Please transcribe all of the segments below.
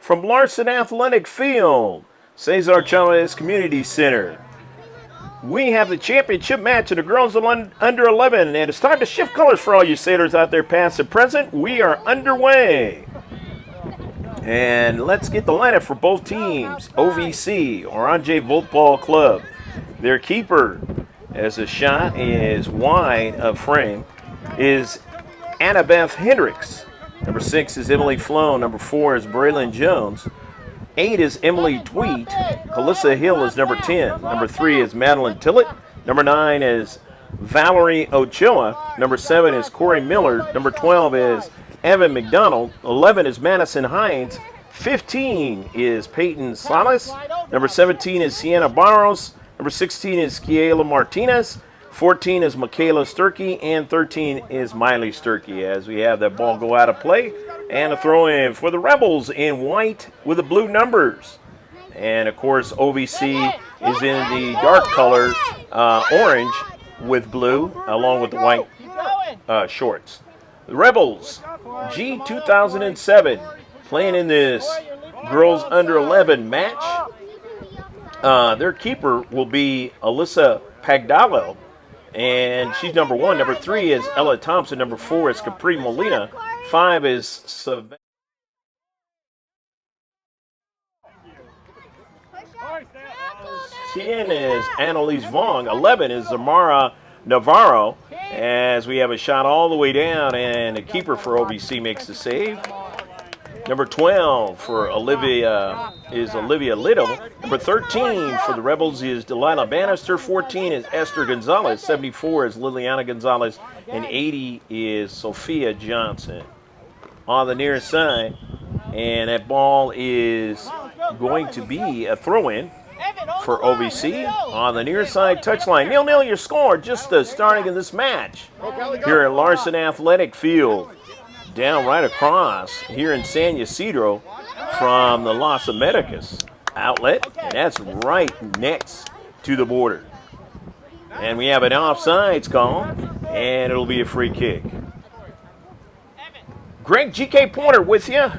from Larson Athletic Field, Cesar Chavez Community Center. We have the championship match of the girls under 11, and it's time to shift colors for all you sailors out there past and present. We are underway. And let's get the lineup for both teams. OVC, Oranje Voltball Club. Their keeper, as a shot is wide of frame, is Annabeth Hendricks. Number 6 is Emily Flown. Number 4 is Braylon Jones. 8 is Emily Tweet. Calissa Hill is number 10. Number 3 is Madeline Tillett. Number 9 is Valerie Ochoa. Number 7 is Corey Miller. Number 12 is Evan McDonald. 11 is Madison Hines. 15 is Peyton Salas. Number 17 is Sienna Barros. Number 16 is Kiela Martinez. 14 is Michaela Sturkey. And 13 is Miley Sturkey, as we have that ball go out of play. And a throw in for the Rebels in white with the blue numbers. And, of course, OVC is in the dark color orange with blue, along with the white shorts. The Rebels, G-2007, playing in this girls under 11 match. Their keeper will be Alyssa Pagdalo, and she's number 1. Number 3 is Ella Thompson. Number 4 is Capri Molina. 5 is Savannah. 10 is Annalise Vong. 11 is Zamara Navarro, as we have a shot all the way down, and the keeper for OVC makes the save. Number 12 for Olivia is Olivia Little. Number 13 for the Rebels is Delilah Bannister. 14 is Esther Gonzalez. 74 is Liliana Gonzalez. And 80 is Sophia Johnson. On the near side, and that ball is going to be a throw-in for OVC on the near side touchline. 0-0 your score, just starting in this match here at Larson Athletic Field. Down right across here in San Ysidro from the Las Americas outlet, and that's right next to the border. And we have an offsides call, and it'll be a free kick. Greg GK Porter with you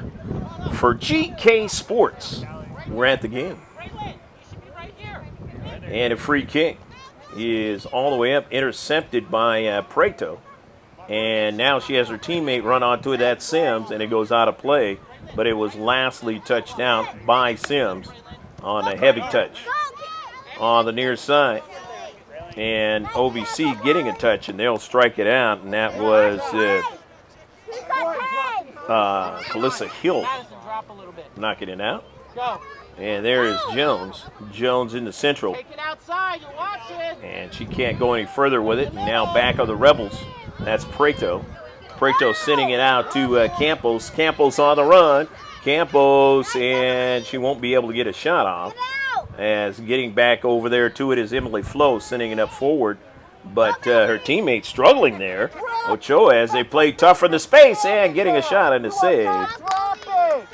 for GK Sports. We're at the game. And a free kick is all the way up, intercepted by Preto. And now she has her teammate run onto it. That's Sims, and it goes out of play. But it was lastly touched out by Sims on a heavy touch on the near side. And OVC getting a touch, and they'll strike it out. And that was Calissa Hill knocking it out. And there is Jones. Jones in the central. And she can't go any further with it. And now back of the Rebels. That's Preto. Preto sending it out to Campos. Campos on the run. Campos, and she won't be able to get a shot off. As getting back over there to it is Emily Flo, sending it up forward. But her teammate's struggling there. Ochoa, as they play tough for the space, and getting a shot in the save.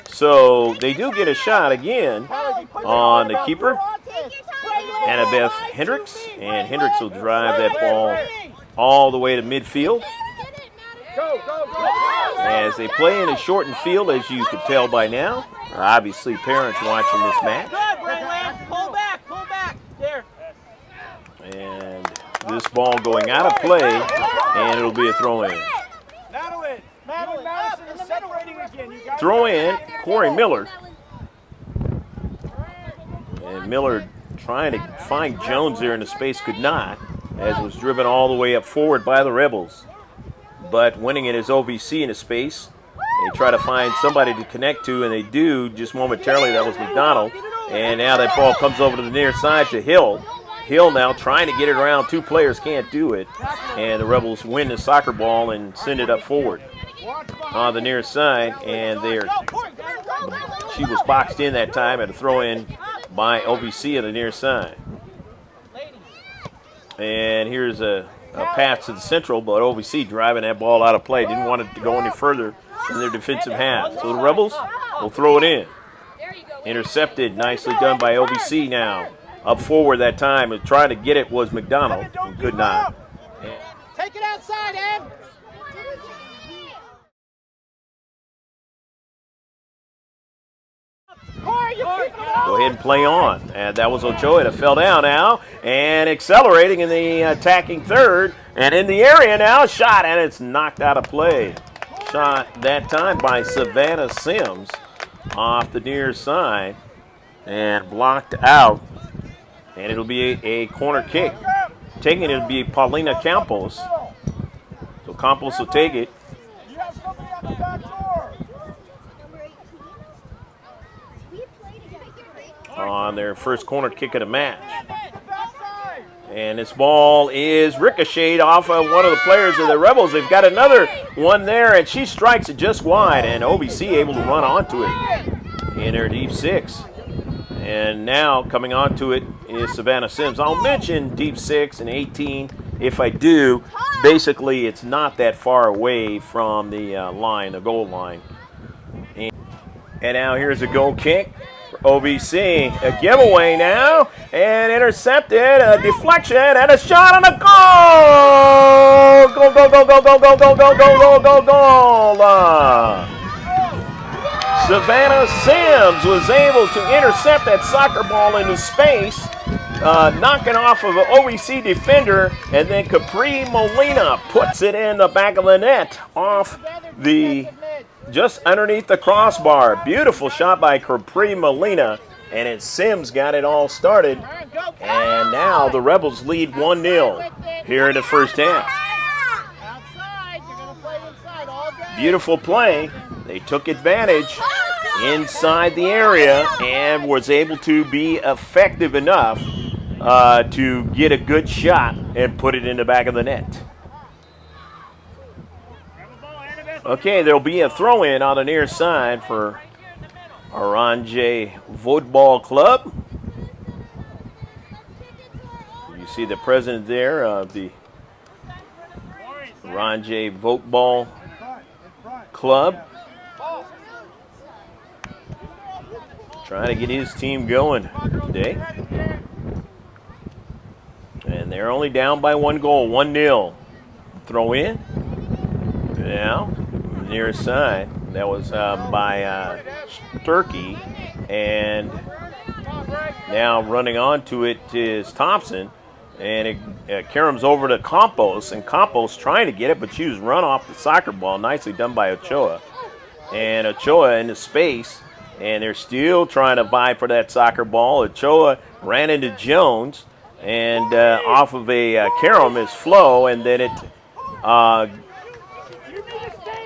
So they do get a shot again on the keeper, Annabeth Hendricks. And Hendricks will drive that ball all the way to midfield. As they play in a shortened field, as you could tell by now. Obviously, parents watching this match. Pull back. There. And this ball going out of play, and it'll be a throw-in. Throw in Corey Miller. And Miller trying to find Jones there in the space, could not, as was driven all the way up forward by the Rebels. But winning it is OVC in the space. They try to find somebody to connect to, and they do just momentarily. That was McDonald. And now that ball comes over to the near side to Hill. Hill now trying to get it around. Two players can't do it. And the Rebels win the soccer ball and send it up forward on the near side. And she was boxed in that time at a throw-in by OVC on the near side. And here's a pass to the central, but OVC driving that ball out of play. Didn't want it to go any further in their defensive half. So the Rebels will throw it in. Intercepted, nicely done by OVC now. Up forward that time, and trying to get it was McDonald, and could not. Take it outside, Ed. Go ahead and play on. And that was Ochoa that fell down now. And accelerating in the attacking third. And in the area now, shot, and it's knocked out of play. Shot that time by Savannah Sims off the near side. And blocked out. And it'll be a corner kick. Taking it will be Paulina Campos. So Campos will take it. On their first corner kick of the match. And this ball is ricocheted off of one of the players of the Rebels. They've got another one there, and she strikes it just wide, and OVC able to run onto it in their deep six. And now coming onto it is Savannah Sims. I'll mention deep 6 and 18 if I do. Basically, it's not that far away from the line, the goal line. And now here's a goal kick for OVC. A giveaway now, and intercepted, a deflection, and a shot, and a goal! Goal, goal, goal, goal, goal, goal, goal, goal, goal, goal, goal, goal! Savannah Sims was able to intercept that soccer ball into space, knocking off of an OVC defender, and then Capri Molina puts it in the back of the net off the, just underneath the crossbar. Beautiful shot by Capri Molina, and it's Sims got it all started. And now the Rebels lead 1-0 here in the first half. Beautiful play. They took advantage inside the area and was able to be effective enough to get a good shot and put it in the back of the net. Okay, there'll be a throw-in on the near side for Oranje Football Club. You see the president there of the Oranje Football Club, trying to get his team going today. And they're only down by 1 goal, 1-0. Throw in. Now, near side. That was by Sturkey. And now running onto it is Thompson. And it caroms over to Campos, and Campos trying to get it, but she was run off the soccer ball. Nicely done by Ochoa. And Ochoa into space, and they're still trying to vie for that soccer ball. Ochoa ran into Jones, and off of a carom is Flo, and then it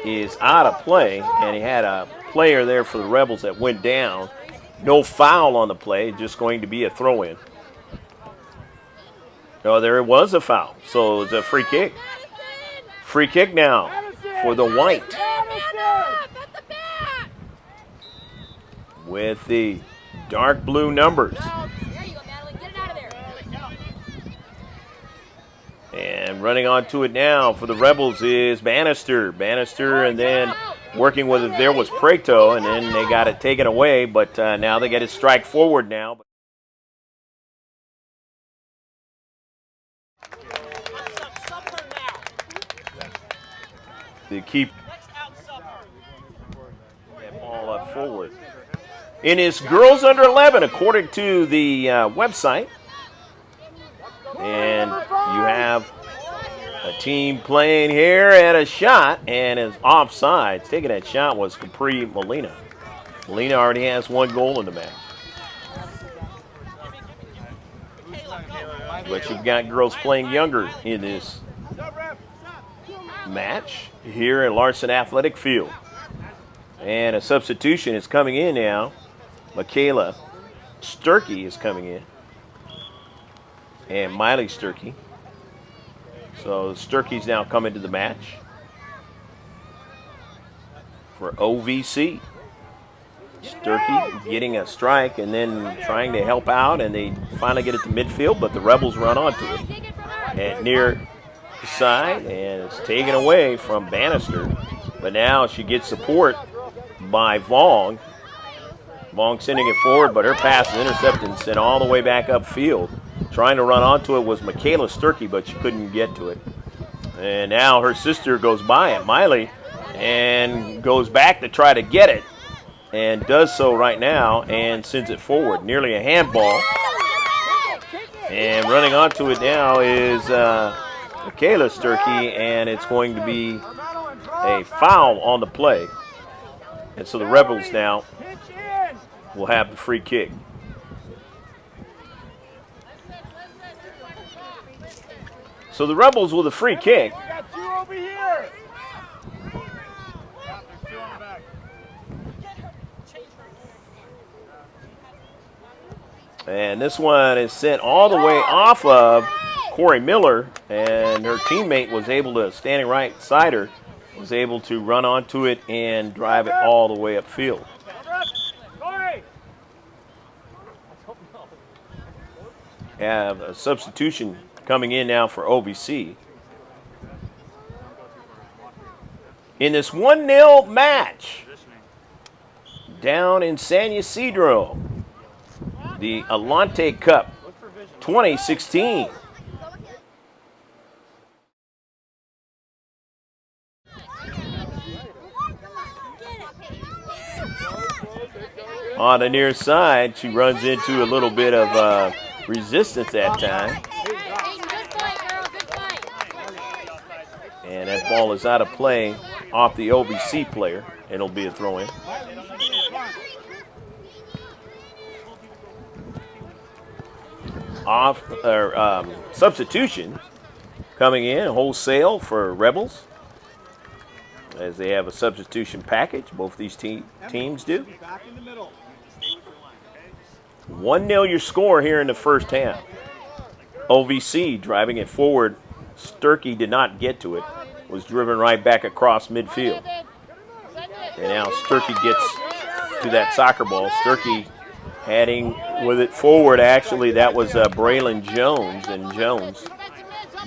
is out of play. And he had a player there for the Rebels that went down. No foul on the play, just going to be a throw-in. Oh, there was a foul, so it's a free kick. Free kick now for the White. With the dark blue numbers. And running onto it now for the Rebels is Bannister. Bannister, and then working with it there was Preto, and then they got it taken away, but now they get it strike forward now. To keep that ball up forward. In his girls under 11, according to the website, and you have a team playing here at a shot, and is offside. Taking that shot was Capri Molina. Molina already has 1 goal in the match. But you've got girls playing younger in this match here at Larson Athletic Field. And a substitution is coming in now. Michaela Sturkey is coming in. And Miley Sturkey. So Sturkey's now coming to the match for OVC. Sturkey getting a strike and then trying to help out, and they finally get it to midfield, but the Rebels run onto it. And near side, and it's taken away from Bannister, but now she gets support by Vong. Vong sending it forward, but her pass is intercepted and sent all the way back upfield. Trying to run onto it was Michaela Sturkey, but she couldn't get to it. And now her sister goes by it, Miley, and goes back to try to get it. and does so right now and sends it forward. Nearly a handball. And running onto it now is Michaela Sturkey, and it's going to be a foul on the play. And so the Rebels now will have the free kick. So the Rebels with a free kick. And this one is sent all the way off of Corey Miller, and her teammate was able to, standing right beside her, was able to run onto it and drive it all the way upfield. Have a substitution coming in now for OVC. In this 1-0 match down in San Ysidro, the Atlante Cup 2016. On the near side, she runs into a little bit of resistance that time. And that ball is out of play off the OVC player, and it'll be a throw-in. Substitution coming in wholesale for Rebels, as they have a substitution package. Both these teams do. 1-0 your score here in the first half. OVC driving it forward. Sturkey did not get to it. Was driven right back across midfield. And now Sturkey gets to that soccer ball. Sturkey heading with it forward. Actually, that was Braylon Jones, and Jones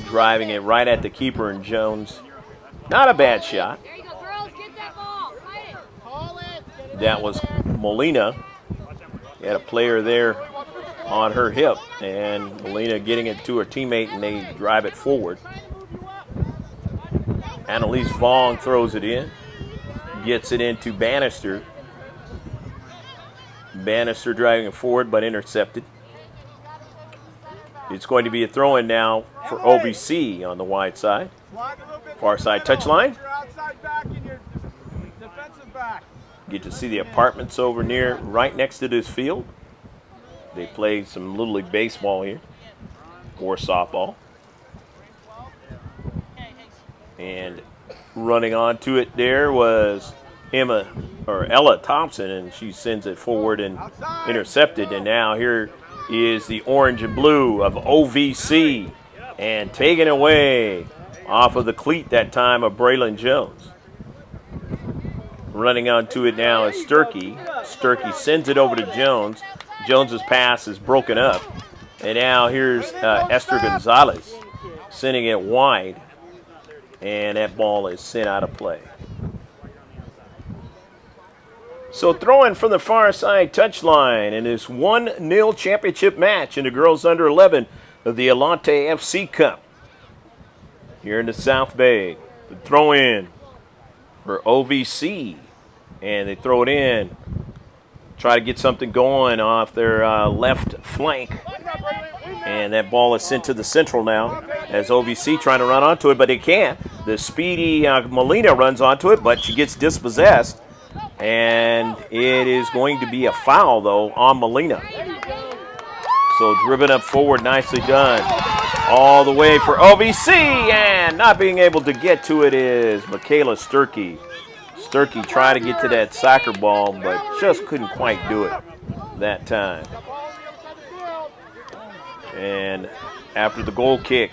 driving it right at the keeper, and Jones, not a bad shot. That was Molina. He had a player there on her hip, and Molina getting it to her teammate, and they drive it forward. Annalise Vaughn throws it in, gets it into Bannister. Bannister driving it forward, but intercepted. It's going to be a throw-in now for OVC on the wide side. Far side touchline. Get to see the apartments over near, right next to this field. They play some Little League baseball here, or softball. And running onto it there was Ella Thompson, and she sends it forward and intercepted. And now here is the orange and blue of OVC, and taken away off of the cleat that time of Braylon Jones. Running onto it now is Sturkey. Sturkey sends it over to Jones. Jones's pass is broken up. And now here's Esther Gonzalez sending it wide. And that ball is sent out of play. So throwing from the far side touchline in this 1-0 championship match in the girls under 11 of the Atlante FC Cup here in the South Bay. The throw in for OVC, and they throw it in, try to get something going off their left flank, and that ball is sent to the central now as OVC trying to run onto it, but they can't. The speedy Molina runs onto it, but she gets dispossessed, and it is going to be a foul though on Molina. So driven up forward, nicely done. All the way for OVC, and not being able to get to it is Michaela Sturkey. Sturkey tried to get to that soccer ball, but just couldn't quite do it that time. And after the goal kick,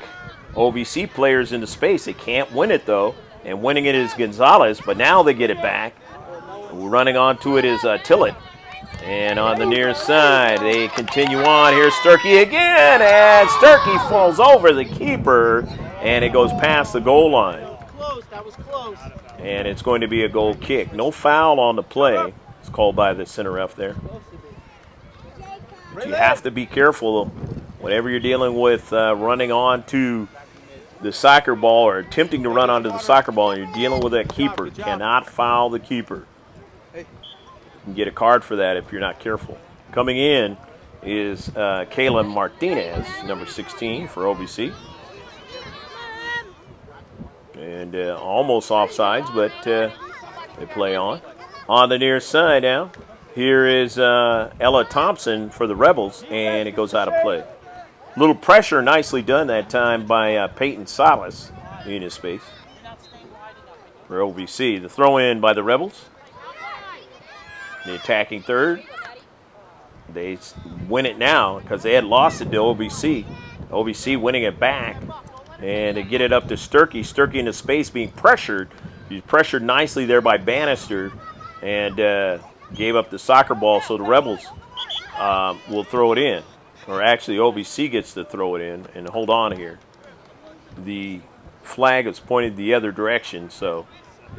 OVC players into space. They can't win it though, and winning it is Gonzalez, but now they get it back. Running onto it is Tillett. And on the near side, they continue on. Here's Sturkey again, and Sturkey falls over the keeper, and it goes past the goal line. That was close. And it's going to be a goal kick. No foul on the play. It's called by the center ref there. But you have to be careful whenever you're dealing with running onto the soccer ball or attempting to run onto the soccer ball, and you're dealing with that keeper. You cannot foul the keeper. can get a card for that if you're not careful. Coming in is Kayla Martinez, number 16 for OVC. And almost offsides, but they play on. On the near side now, here is Ella Thompson for the Rebels, and it goes out of play. Little pressure, nicely done that time by Peyton Salas in his space for OVC. The throw in by the Rebels. The attacking third. They win it now because they had lost it to OVC. OVC winning it back. And they get it up to Sturkey. Sturkey in the space being pressured. He's pressured nicely there by Bannister and gave up the soccer ball. So the Rebels will throw it in. Or actually OVC gets to throw it in. And hold on here. The flag is pointed the other direction, so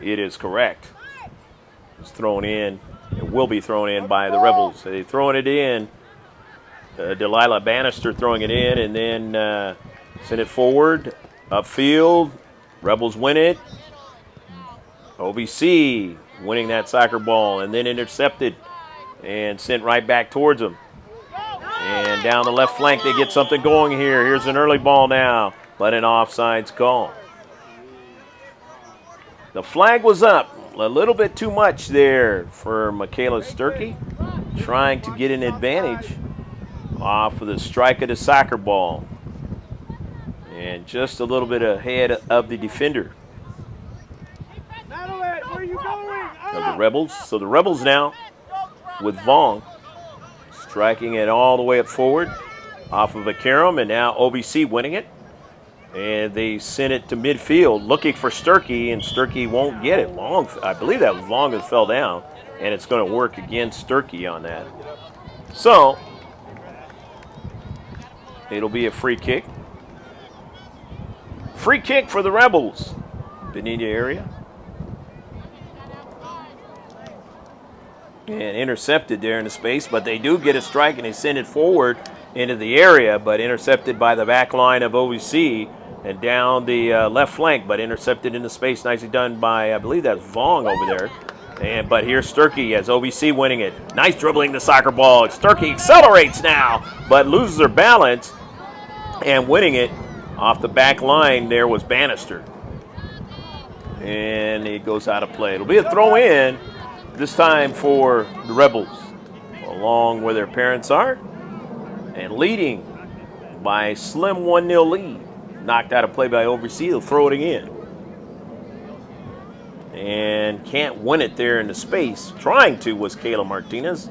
it is correct. It's thrown in. It will be thrown in by the Rebels. They're throwing it in. Delilah Bannister throwing it in, and then send it forward, upfield. Rebels win it. OVC winning that soccer ball, and then intercepted and sent right back towards them. And down the left flank, they get something going here. Here's an early ball now, but an offsides call. The flag was up. A little bit too much there for Michaela Sturkey, trying to get an advantage off of the strike of the soccer ball. And just a little bit ahead of the defender of the Rebels. So the Rebels now with Vaughn striking it all the way up forward off of a Karam, and now OVC winning it. And they sent it to midfield looking for Sturkey, and Sturkey won't get it. Long, I believe that was Long that fell down, and it's going to work against Sturkey on that. So it'll be a free kick. Free kick for the Rebels. Benita area. And intercepted there in the space, but they do get a strike, and they send it forward into the area, but intercepted by the back line of OVC and down the left flank, but intercepted in the space. Nicely done by, I believe that's Vong over there. But here's Sturkey as OVC winning it. Nice dribbling the soccer ball. Sturkey accelerates now, but loses her balance, and winning it off the back line there was Bannister. And it goes out of play. It'll be a throw in, this time for the Rebels, along where their parents are, and leading by a slim 1-0 lead. Knocked out of play by OVC. They'll throw it again. And can't win it there in the space. Trying to was Kayla Martinez.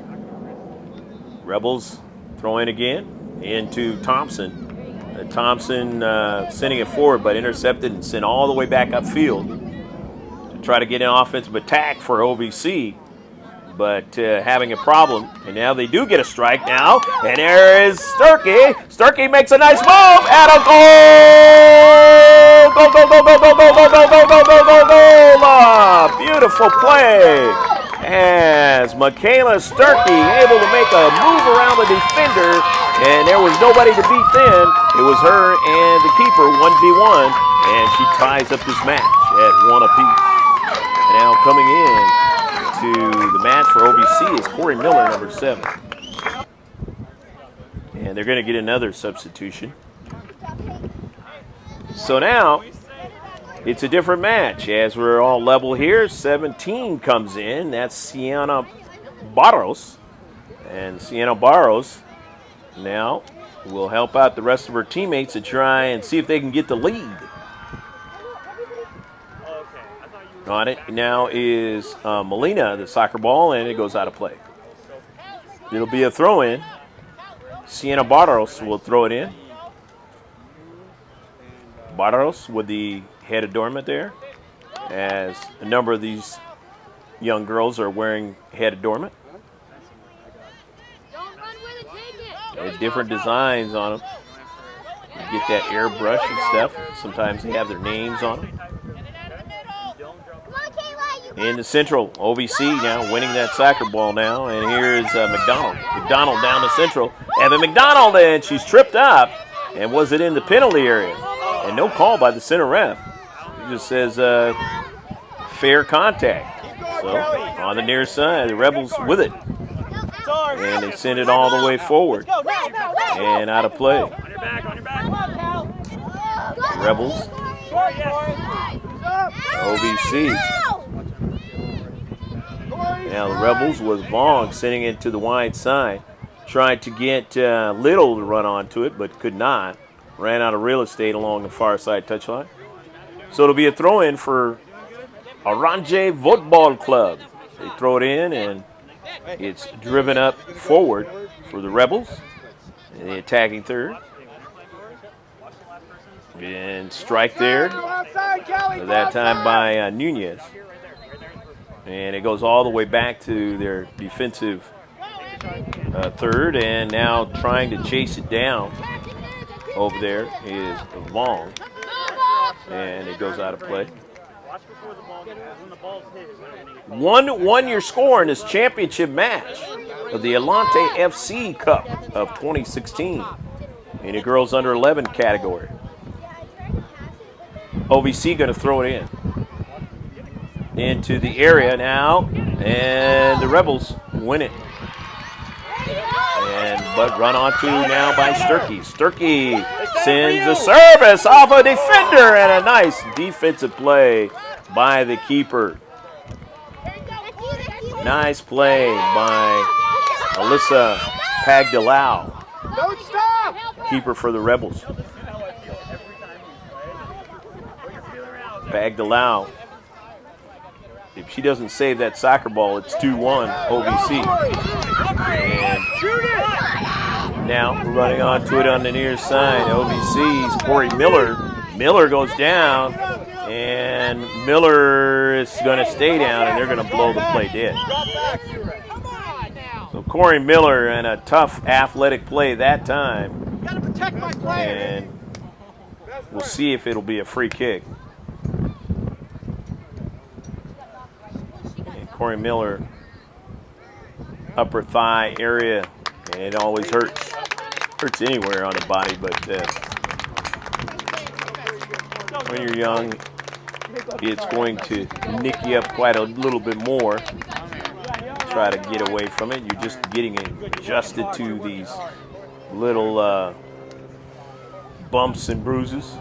Rebels throw in again into Thompson. Thompson sending it forward, but intercepted and sent all the way back upfield to try to get an offensive attack for OVC. But having a problem, and now they do get a strike now, and there is Sturkey. Sturkey makes a nice move, and a goal! Goal, goal, goal, goal, goal, goal, goal, goal, goal, goal, goal, goal, goal! Beautiful play as Michaela Sturkey able to make a move around the defender, and there was nobody to beat then. It was her and the keeper, 1v1, and she ties up this match at 1 apiece. And now coming in to the match for OVC is Corey Miller, number 7. And they're going to get another substitution. So now it's a different match as we're all level here. 17 comes in. That's Sienna Barros. And Sienna Barros now will help out the rest of her teammates to try and see if they can get the lead. On it now is Molina, the soccer ball, and it goes out of play. It'll be a throw-in. Sienna Barros will throw it in. Barros with the head adornment there, as a number of these young girls are wearing head adornment. They have different designs on them. You get that airbrush and stuff. Sometimes they have their names on them. In the central, OVC now winning that soccer ball now. And here's McDonald. McDonald down the central. Evan McDonald, and she's tripped up. And was it in the penalty area? And no call by the center ref. It just says fair contact. So On the near side, the Rebels with it. And they send it all the way forward. And out of play. Rebels. OVC. Now the Rebels with Vaughn sending it to the wide side. Tried to get Little to run onto it, but could not. Ran out of real estate along the far side touchline. So it'll be a throw-in for Atlante Football Club. They throw it in, and it's driven up forward for the Rebels. And the attacking third. And strike there. That time by Nunez. And it goes all the way back to their defensive third. And now trying to chase it down over there is Vaughn. And it goes out of play. 1-1 your score in this championship match of the Atlante FC Cup of 2016 in the girls under 11 category. OVC going to throw it into the area now, and the Rebels win it. But run onto now by Sturkey. Sturkey sends a service off a defender, and a nice defensive play by the keeper. Nice play by Alyssa Pagdalao, keeper for the Rebels. Pagdalao, if she doesn't save that soccer ball, it's 2-1 OVC. And now we're running onto it on the near side. OVC's Corey Miller. Miller goes down, and Miller is going to stay down, and they're going to blow the play dead. So Corey Miller and a tough athletic play that time. And we'll see if it'll be a free kick. And Corey Miller, upper thigh area, and it always hurts. Hurts anywhere on the body, but when you're young, it's going to nick you up quite a little bit more. Try to get away from it. You're just getting adjusted to these little bumps and bruises.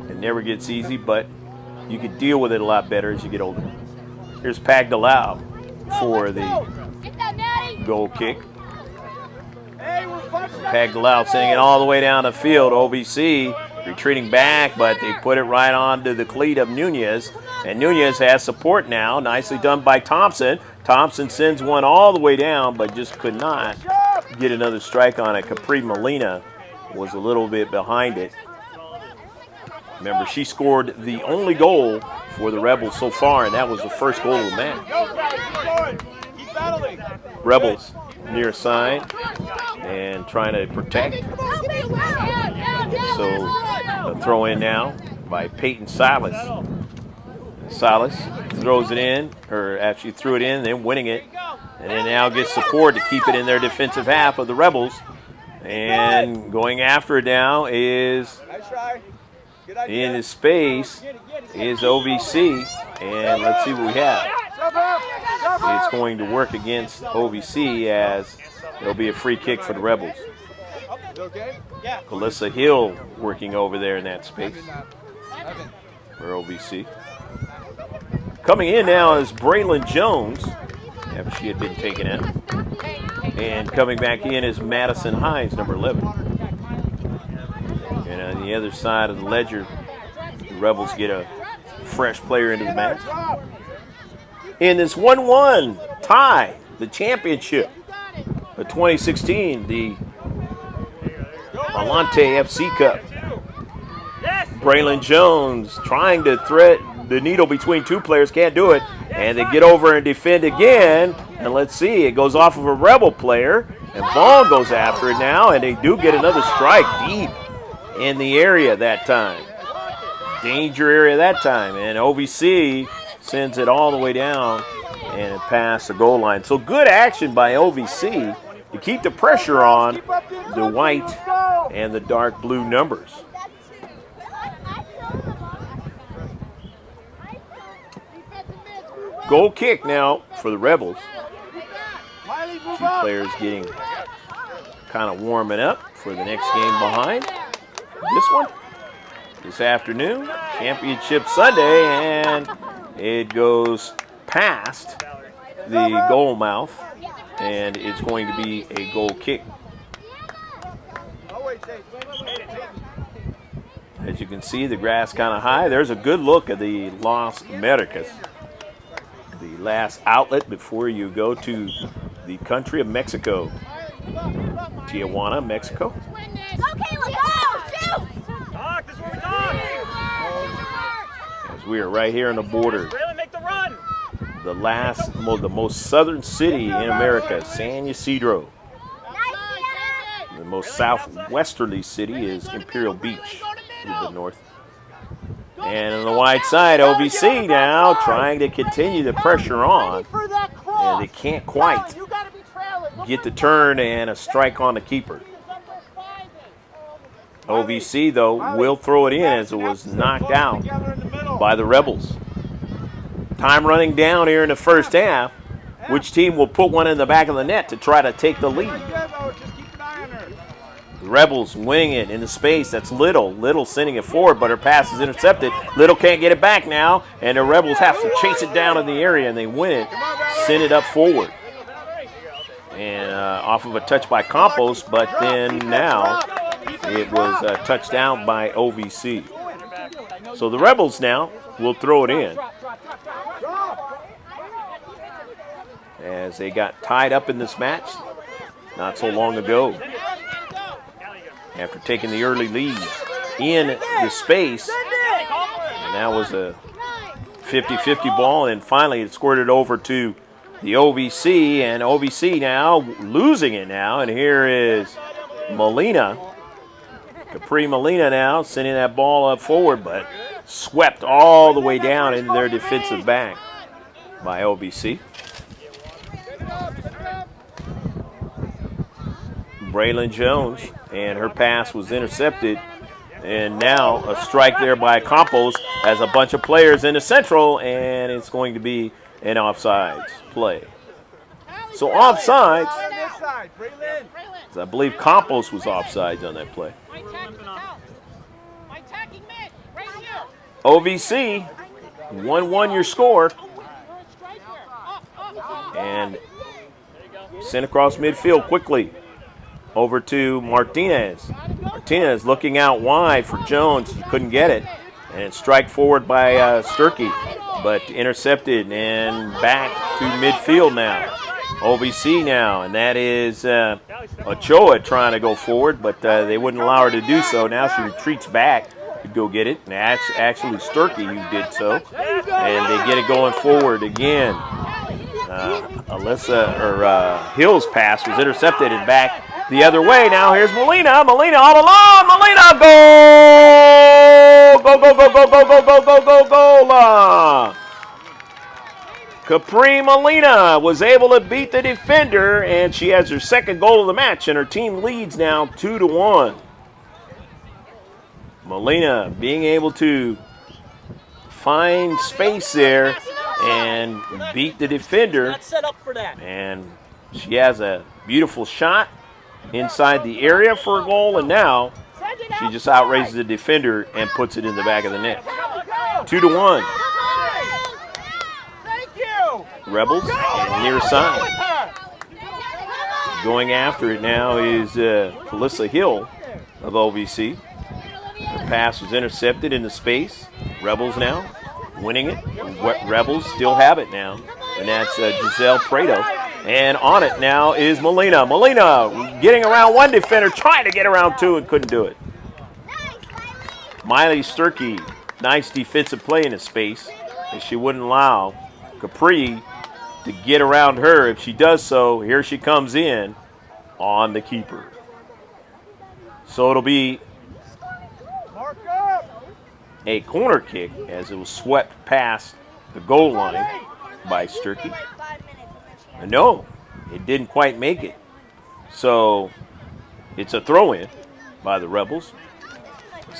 It never gets easy, but you can deal with it a lot better as you get older. Here's Pagdalao for the goal kick. Pagdalao sending it all the way down the field. OVC retreating back, but they put it right onto the cleat of Nunez. And Nunez has support now. Nicely done by Thompson. Thompson sends one all the way down, but just could not get another strike on it. Capri Molina was a little bit behind it. Remember, she scored the only goal for the Rebels so far, and that was the first goal of the match. Rebels near side and trying to protect. So a throw in now by Peyton Silas. Silas throws it in, or actually threw it in, then winning it, and then now gets support to keep it in their defensive half of the Rebels. And going after it now is in his space is OVC, and let's see what we have. It's going to work against OVC as there'll be a free kick for the Rebels. Alyssa Hill working over there in that space for OVC. Coming in now is Braylon Jones, after she had been taken out. And coming back in is Madison Hines, number 11. And on the other side of the ledger, the Rebels get a fresh player into the match. In this 1-1 tie, the championship of 2016, the Atlante FC Cup. Braylon Jones trying to thread the needle between two players, can't do it. And they get over and defend again. And let's see, it goes off of a Rebel player. And Vaughn goes after it now, and they do get another strike deep in the area that time. Danger area that time. And OVC sends it all the way down and past the goal line. So good action by OVC to keep the pressure on the white and the dark blue numbers. Goal kick now for the Rebels. Miley, move Two up. players getting kind of warming up for the next game behind this one. This afternoon, Championship Sunday, and it goes past the goal mouth, and it's going to be a goal kick. As you can see, the grass kind of high. There's a good look at the Las Americas, the last outlet before you go to the country of Mexico. Tijuana, Mexico. As we are right here on the border. The most southern city in America, San Ysidro. The most southwesterly city is Imperial Beach, to the north. And on the wide side, OVC now trying to continue the pressure on. And they can't quite get the turn and a strike on the keeper. OVC, though, will throw it in as it was knocked out by the Rebels. Time running down here in the first half. Which team will put one in the back of the net to try to take the lead? The Rebels winning it in the space. That's Little. Little sending it forward, but her pass is intercepted. Little can't get it back now, and the Rebels have to chase it down in the area, and they win it. Send it up forward. And off of a touch by Campos, but then now it was a touchdown by OVC. So the Rebels now will throw it in, as they got tied up in this match not so long ago. After taking the early lead in the space, and that was a 50-50 ball, and finally it squirted over to the OVC, and OVC now losing it now, and here is Molina. Capri Molina now sending that ball up forward, but swept all the way down into their defensive back by OVC. Braylon Jones, and her pass was intercepted, and now a strike there by Campos as a bunch of players in the central, and it's going to be an offsides play. So offsides, I believe Campos was offsides on that play. OVC, 1-1 your score, and sent across midfield quickly over to Martinez. Martinez looking out wide for Jones. He couldn't get it. And strike forward by Sturkey, but intercepted and back to midfield now. OVC now, and that is Ochoa trying to go forward, but they wouldn't allow her to do so. Now she retreats back to go get it. And that's actually Sturkey who did so. And they get it going forward again. Hill's pass was intercepted and back the other way. Now here's Molina. Molina all alone. Molina, goal! Go, go, go, go, go, go, go, go, go, goal! Capri Molina was able to beat the defender, and she has her second goal of the match, and her team leads now 2-1. Molina being able to find space there and beat the defender. Not set up for that. And she has a beautiful shot inside the area for a goal, and now she just outraces the defender and puts it in the back of the net. 2-1. Rebels and near side. Going after it now is Calissa Hill of OVC. The pass was intercepted into space. Rebels now winning it. Rebels still have it now, and that's Giselle Prado. And on it now is Molina. Molina getting around one defender, trying to get around two, and couldn't do it. Miley Sturkey, nice defensive play in the space, and she wouldn't allow Capri to get around her. If she does so, here she comes in on the keeper. So it'll be a corner kick as it was swept past the goal line by Sturkey. No, it didn't quite make it. So it's a throw-in by the Rebels.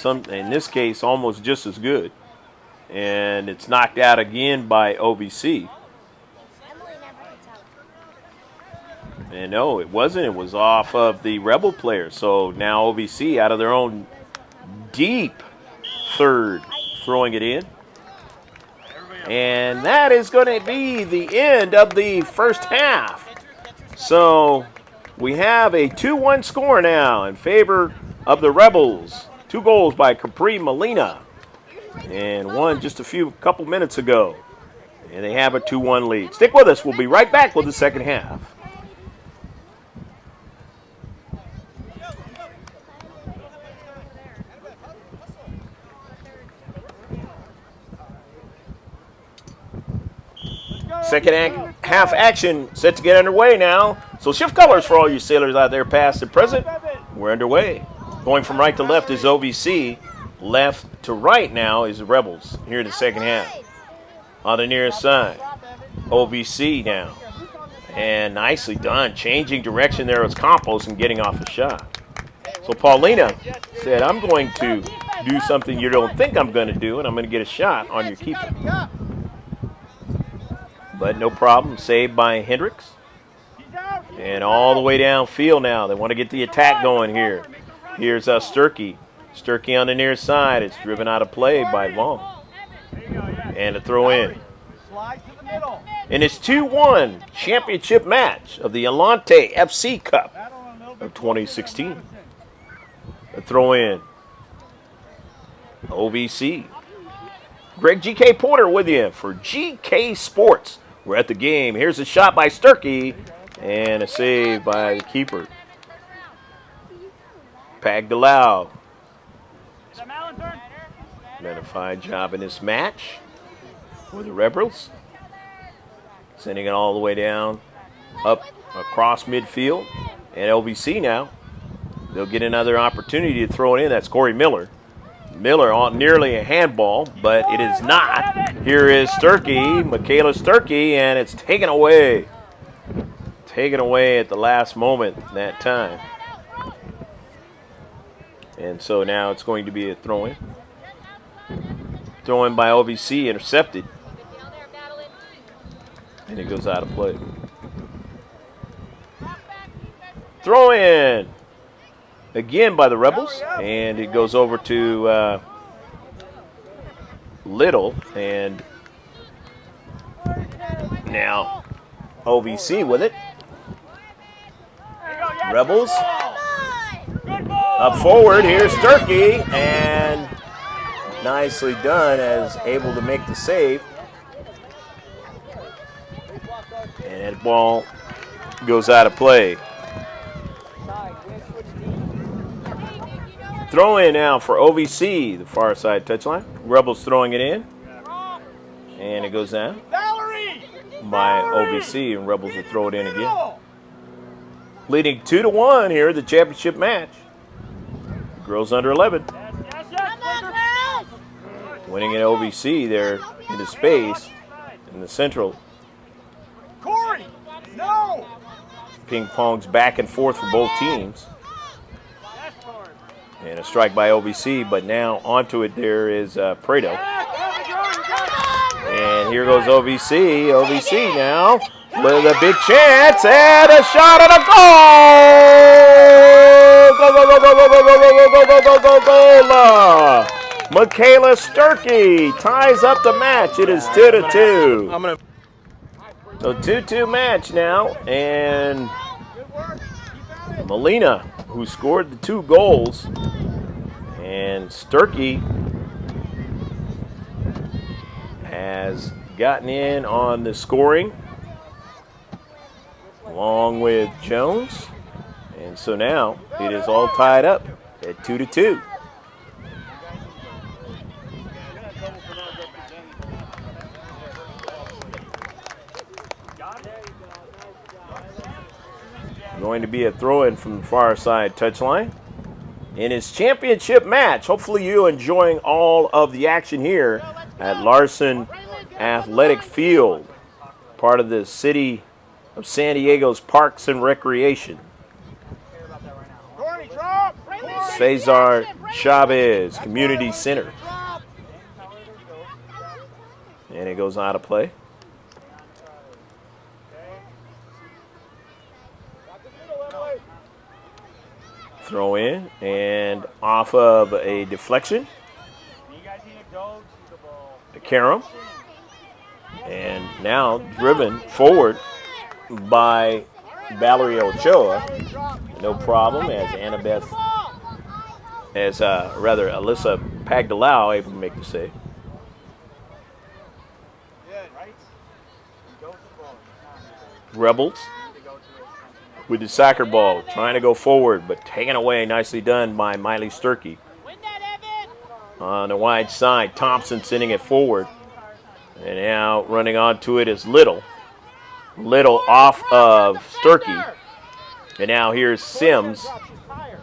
In this case, almost just as good. And it's knocked out again by OVC. And no, it wasn't. It was off of the Rebel player. So now OVC out of their own deep third, throwing it in. And that is going to be the end of the first half. So we have a 2-1 score now in favor of the Rebels. 2 goals by Capri Molina. And one just a couple minutes ago. And they have a 2-1 lead. Stick with us. We'll be right back with the second half. Second half action set to get underway now. So shift colors for all you sailors out there past and present. We're underway. Going from right to left is OVC. Left to right now is the Rebels here in the second half. On the near side, OVC now. And nicely done. Changing direction there was Campos and getting off a shot. So Paulina said, I'm going to do something you don't think I'm going to do, and I'm going to get a shot on your keeper. But no problem. Saved by Hendricks. And all the way downfield now. They want to get the attack going here. Here's Sturkey. Sturkey on the near side. It's driven out of play by Vaughn. And a throw in. And it's 2-1 championship match of the Atlante FC Cup of 2016. A throw in. OVC. Greg GK Porter with you for GK Sports. We're at the game. Here's a shot by Sturkey and a save by the keeper. Pagdalau. Done a fine job in this match for the Rebels. Sending it all the way down, up across midfield. And LVC now, they'll get another opportunity to throw it in. That's Corey Miller. Miller on nearly a handball, but it is not. Here is Sturkey, Michaela Sturkey, and it's taken away. Taken away at the last moment that time. And so now it's going to be a throw-in. Throw-in by OVC, intercepted. And it goes out of play. Throw-in. Again by the Rebels, and it goes over to Little, and now OVC with it. Rebels up forward. Here's Sturkey, and nicely done as able to make the save. And that ball goes out of play. Throw in now for OVC, the far side touchline. Rebels throwing it in. And it goes down by OVC, and Rebels will throw it in again. Leading 2-1 here, the championship match. Girls under 11. Winning at OVC there into space in the central. Ping pongs back and forth for both teams. And a strike by OVC, but now onto it there is Prado. And here goes OVC. OVC now with a big chance and a shot and a goal! Go, go, go, go, go, go, go, go, go, go, go, go, go! Michaela Sturkey ties up the match. It is 2-2. So 2-2 match now, and Molina, who scored the 2 goals, and Sturkey has gotten in on the scoring along with Jones, and so now it is all tied up at 2-2. Going to be a throw-in from the far side touchline. In his championship match, hopefully you enjoying all of the action here at Larson Athletic Field, part of the city of San Diego's Parks and Recreation. Cesar Chavez Community Center. And it goes out of play. Throw in and off of a deflection. To Karam. And now driven forward by Valerie Ochoa. No problem as Alyssa Pagdalao able to make the save. Rebels with the soccer ball, trying to go forward, but taken away. Nicely done by Miley Sturkey. On the wide side, Thompson sending it forward. And now running onto it is Little. Little off of Sturkey. And now here's Sims.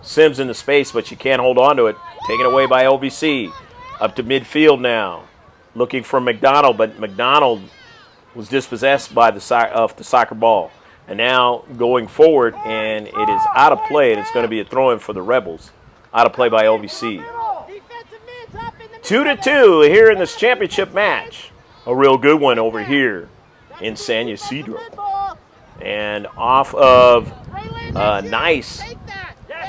Sims in the space, but she can't hold on to it. Taken away by OVC. Up to midfield now. Looking for McDonald, but McDonald was dispossessed by the soccer ball. And now going forward, and it is out of play, and it's going to be a throw-in for the Rebels. Out of play by OVC. 2-2 here in this championship match. A real good one over here in San Ysidro. And off of a nice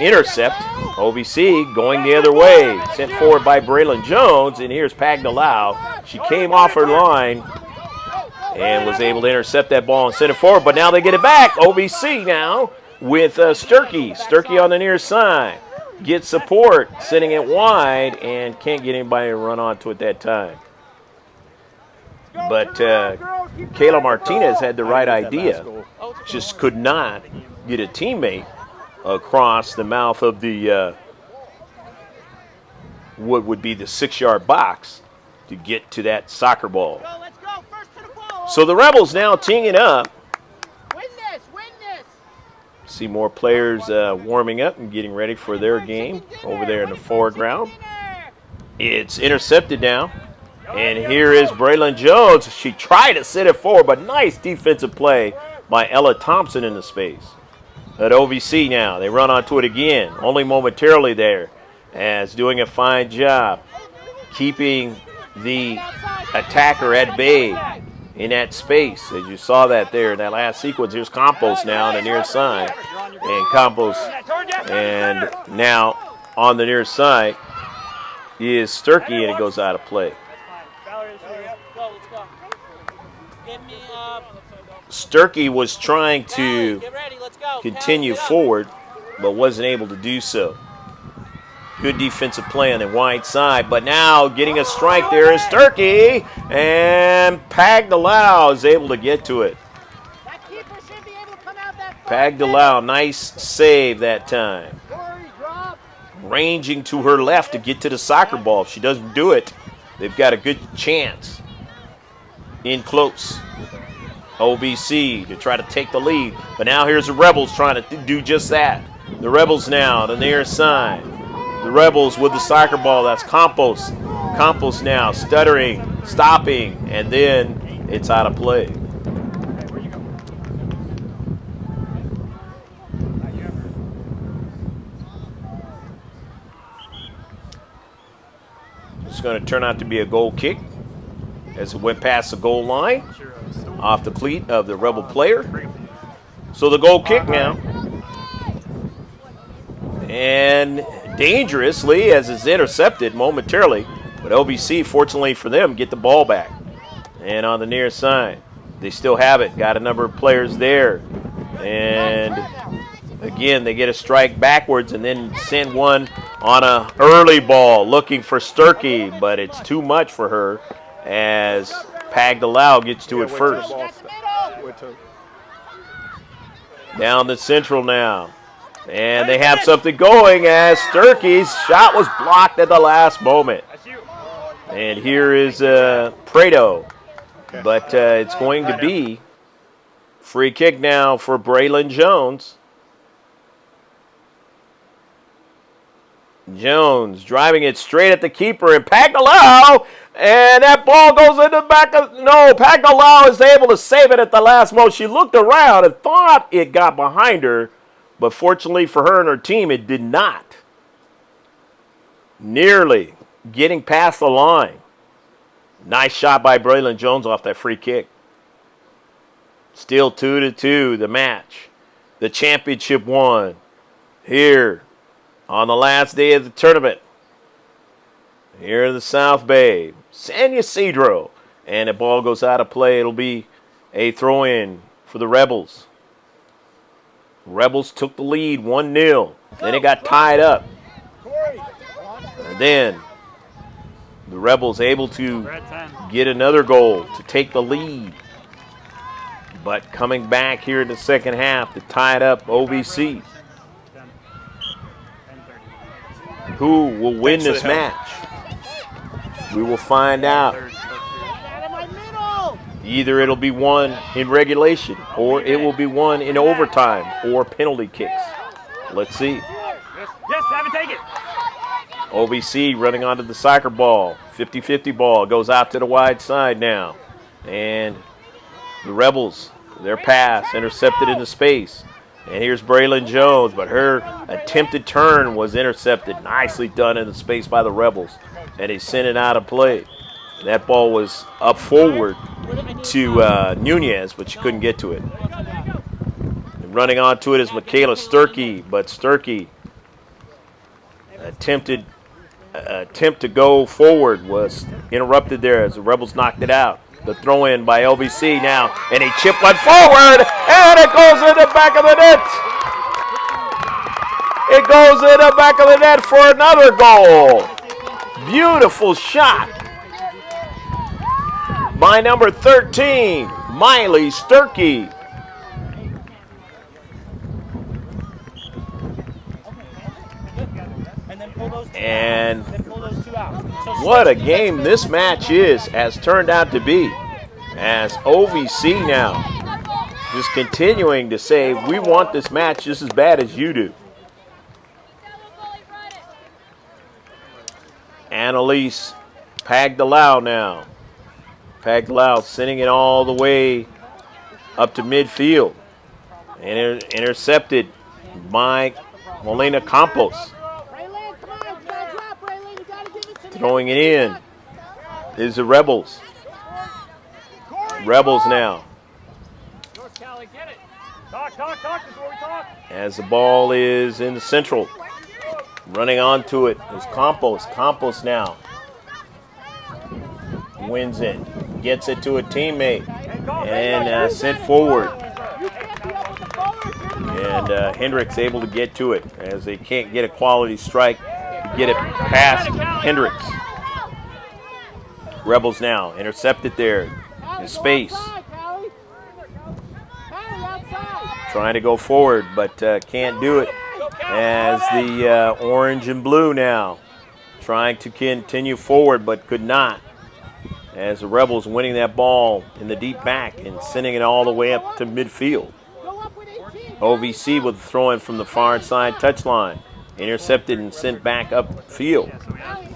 intercept, OVC going the other way. Sent forward by Braylon Jones, and here's Pagdalao. She came off her line and was able to intercept that ball and send it forward, but now they get it back. OVC now with Sturkey. Sturkey on the near side. Gets support, sending it wide, and can't get anybody to run onto it that time. But Kayla Martinez had the right idea. Just could not get a teammate across the mouth of the what would be the 6-yard box to get to that soccer ball. So the Rebels now teeing it up. See more players warming up and getting ready for their game over there in the foreground. It's intercepted now. And here is Braylon Jones. She tried to set it forward, but nice defensive play by Ella Thompson in the space. At OVC now, they run onto it again, only momentarily there, as doing a fine job keeping the attacker at bay in that space. As you saw that there in that last sequence, here's Campos now on the near side. And Campos, and now on the near side is Sturkey, and it goes out of play. Sturkey was trying to continue forward, but wasn't able to do so. Good defensive play on the wide side, but now getting a strike there is Sturkey, and Pagdalao is able to get to it. Pagdalao, nice save that time. Ranging to her left to get to the soccer ball. If she doesn't do it, they've got a good chance in close. OVC to try to take the lead. But now here's the Rebels trying to do just that. The Rebels now on the near side. The Rebels with the soccer ball. That's Campos. Campos now stuttering, stopping, and then it's out of play. It's going to turn out to be a goal kick as it went past the goal line off the cleat of the Rebel player. So the goal kick now. And dangerously as it's intercepted momentarily. But OVC, fortunately for them, get the ball back. And on the near side, they still have it. Got a number of players there. And again, they get a strike backwards and then send one on a early ball looking for Sturkey, but it's too much for her as Pagdalao gets to it first. Down the central now. And they have something going as Sturkey's shot was blocked at the last moment. And here is Prado. But it's going to be free kick now for Braylon Jones. Jones driving it straight at the keeper, and Pagdalao, and that ball goes in the back of, no, Pagdalao is able to save it at the last moment. She looked around and thought it got behind her, but fortunately for her and her team, it did not. Nearly getting past the line. Nice shot by Braylon Jones off that free kick. Still 2-2 the match. the championship won here on the last day of the tournament. Here in the South Bay, San Ysidro. And the ball goes out of play. It'll be a throw-in for the Rebels. Rebels took the lead 1-0. Then it got tied up. And then the Rebels able to get another goal to take the lead. But coming back here in the second half to tie it up, OVC. Who will win this match? We will find out. Either it'll be won in regulation, or it will be won in overtime or penalty kicks. Let's see. Yes, have it, take it. OVC running onto the soccer ball. 50-50 ball goes out to the wide side now. And the Rebels, their pass intercepted into space. And here's Braylon Jones, but her attempted turn was intercepted. Nicely done in the space by the Rebels. And they sent it out of play. That ball was up forward to Nunez, but she couldn't get to it. And running onto it is Michaela Sturkey, but Sturkey attempt to go forward was interrupted there as the Rebels knocked it out. The throw in by LVC now, and a chip went forward, and it goes in the back of the net. It goes in the back of the net for another goal. Beautiful shot by number 13, Miley Sturkey. And what a game this match has turned out to be, as OVC now just continuing to say, we want this match just as bad as you do. Annalise Pagdalau now. Pagdalau sending it all the way up to midfield. And intercepted by Molina Campos. Throwing it in is the Rebels. Rebels now. As the ball is in the central. Running onto it is Campos. Campos now wins it. Gets it to a teammate. And sent forward. And Hendricks able to get to it as they can't get a quality strike to get it past Hendricks. Rebels now intercepted there in space. Trying to go forward, but can't do it. As the orange and blue now trying to continue forward, but could not. As the Rebels winning that ball in the deep back and sending it all the way up to midfield. OVC with a throw-in from the far side touchline. Intercepted and sent back upfield.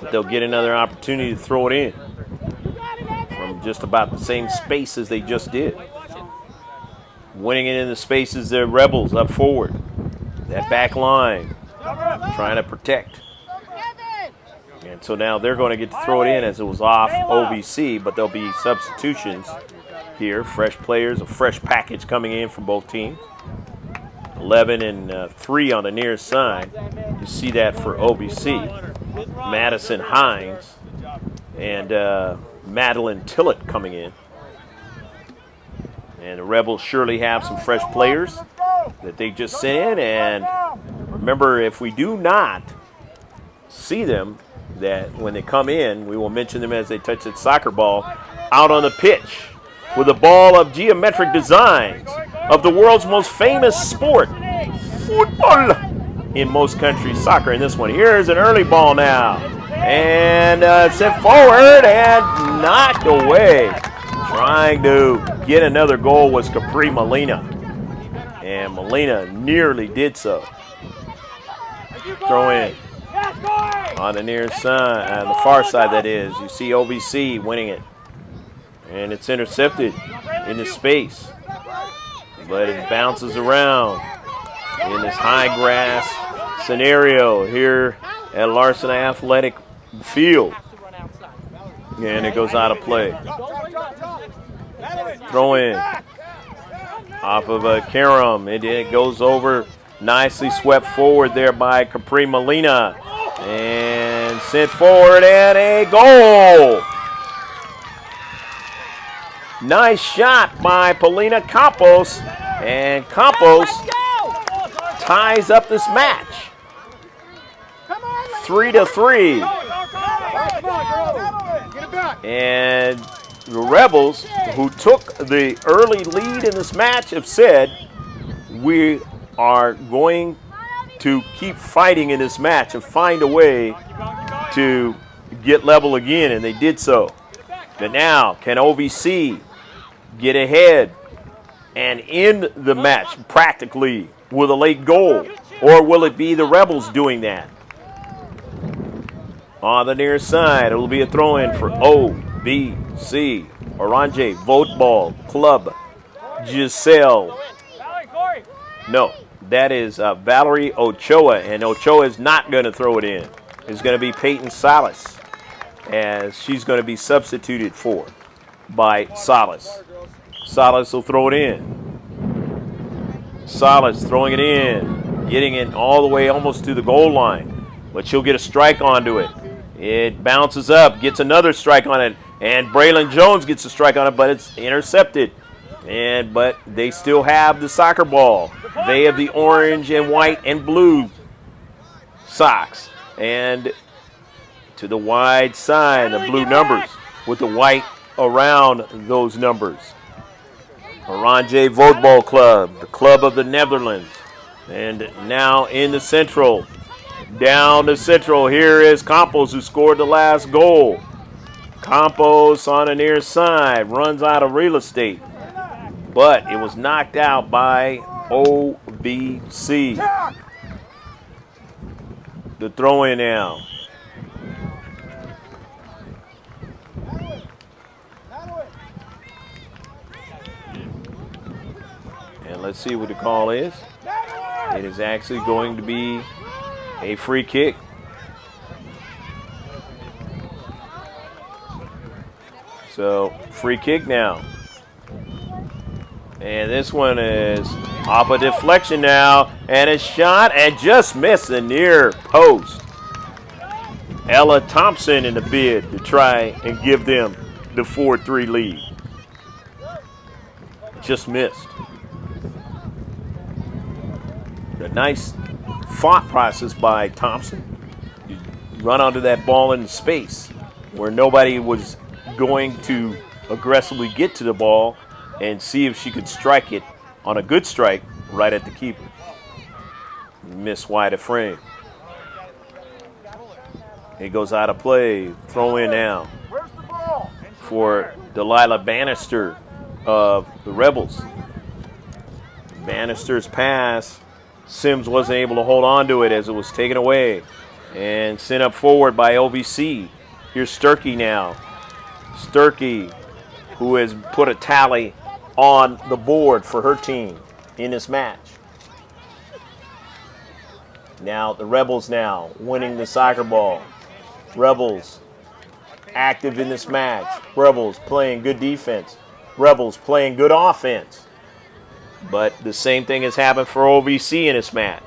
But they'll get another opportunity to throw it in from just about the same space as they just did. Winning it in the spaces, the Rebels up forward. That back line trying to protect. And so now they're going to get to throw it in as it was off OVC, but there'll be substitutions here. Fresh players, a fresh package coming in from both teams. 11 and 3 on the near side. You see that for OVC. Madison Hines and Madeline Tillett coming in. And the Rebels surely have some fresh players that they just sent in. And remember, if we do not see them, that when they come in, we will mention them as they touch that soccer ball out on the pitch with a ball of geometric designs of the world's most famous sport, football, in most countries, soccer. In this one, here's an early ball now. And sent forward and knocked away. Trying to get another goal was Capri Molina. And Molina nearly did so. Throw in on the near side, on the far side that is. You see OVC winning it. And it's intercepted into space. But it bounces around in this high grass scenario here at Larson Athletic Field. And it goes out of play. Throw in. off of a Karam. It goes over, nicely swept forward there by Capri Molina. And sent forward and a goal. Nice shot by Paulina Campos. And Campos ties up this match. 3-3. And the Rebels, who took the early lead in this match, have said, we are going to keep fighting in this match and find a way to get level again, and they did so. But now, can OVC get ahead and end the match practically with a late goal? Or will it be the Rebels doing that? On the near side, it will be a throw-in for OVC. Orange Football Club. Giselle. No, that is Valerie Ochoa, and Ochoa is not going to throw it in. It's going to be Peyton Salas, as she's going to be substituted for by Salas. Salas will throw it in. Salas throwing it in, getting it all the way almost to the goal line, but she'll get a strike onto it. It bounces up, gets another strike on it, and Braylon Jones gets a strike on it, but it's intercepted. But they still have the soccer ball. They have the orange and white and blue socks. And to the wide side, the blue numbers with the white around those numbers. Oranje Football Club, the club of the Netherlands. And now in the central. Down the central, here is Campos, who scored the last goal. Campos on the near side, runs out of real estate. But it was knocked out by OVC. The throw-in now. And let's see what the call is. It is actually going to be a free kick. So, free kick now. And this one is off a deflection now. And a shot and just missed the near post. Ella Thompson in the bid to try and give them the 4-3 lead. Just missed. A nice thought process by Thompson. You run onto that ball in space where nobody was going to aggressively get to the ball and see if she could strike it on a good strike right at the keeper. Miss wide of frame. It goes out of play. Throw in now for Delilah Bannister of the Rebels. Bannister's pass. Sims wasn't able to hold on to it as it was taken away and sent up forward by OVC. Here's Sturkey now. Sturkey, who has put a tally on the board for her team in this match. Now the Rebels now winning the soccer ball. Rebels active in this match. Rebels playing good defense. Rebels playing good offense. But the same thing has happened for OVC in this match.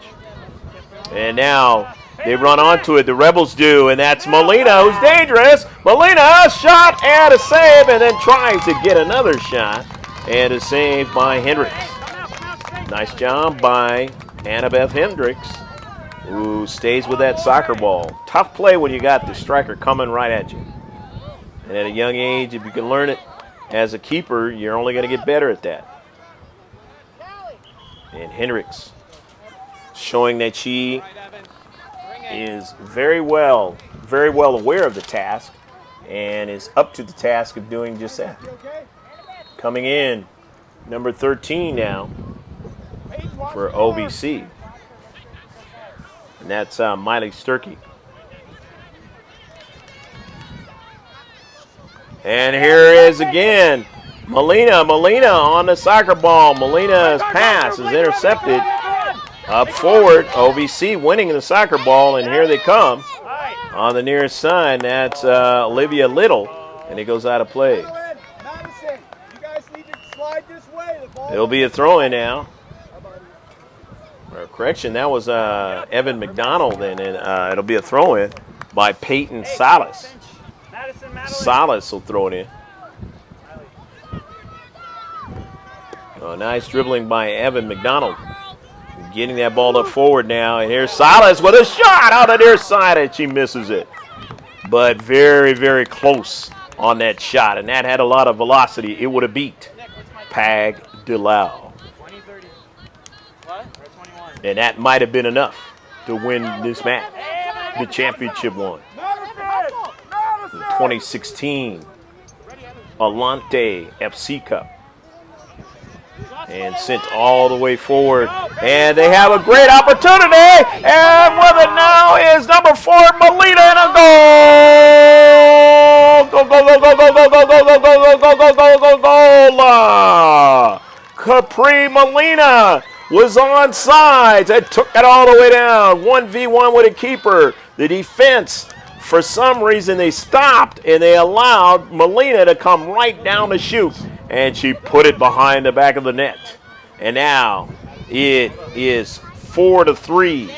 And now they run onto it. The Rebels do, and that's Molina, who's dangerous. Molina, shot and a save, and then tries to get another shot. And a save by Hendricks. Nice job by Annabeth Hendricks, who stays with that soccer ball. Tough play when you got the striker coming right at you. And at a young age, if you can learn it as a keeper, you're only going to get better at that. And Hendricks showing that she is very well aware of the task and is up to the task of doing just that. Coming in, number 13 now for OVC. And that's Miley Sturkey. And here is again Molina on the soccer ball. Molina's pass is intercepted. Up forward, OVC winning the soccer ball, and here they come. On the near side, that's Olivia Little, and it goes out of play. It'll be a throw-in now. Or correction, that was Evan McDonald, and it'll be a throw-in by Peyton Salas. Salas will throw it in. Oh, nice dribbling by Evan McDonald. Getting that ball up forward now, and here's Salas with a shot out of their side, and she misses it. But very, very close on that shot, and that had a lot of velocity. It would have beat Pag DeLau. And that might have been enough to win this match, the championship one. The 2016 Atlante FC Cup. And sent all the way forward. And they have a great opportunity. And with it now is number 4, Molina, and a goal! Go, go, go, go, go, go, go, go, go, go, go, go, go, go, go, Capri Molina was on sides and took it all the way down. 1v1 with a keeper. The defense, for some reason, they stopped and they allowed Molina to come right down the chute. And she put it behind the back of the net. And now it is 4-3.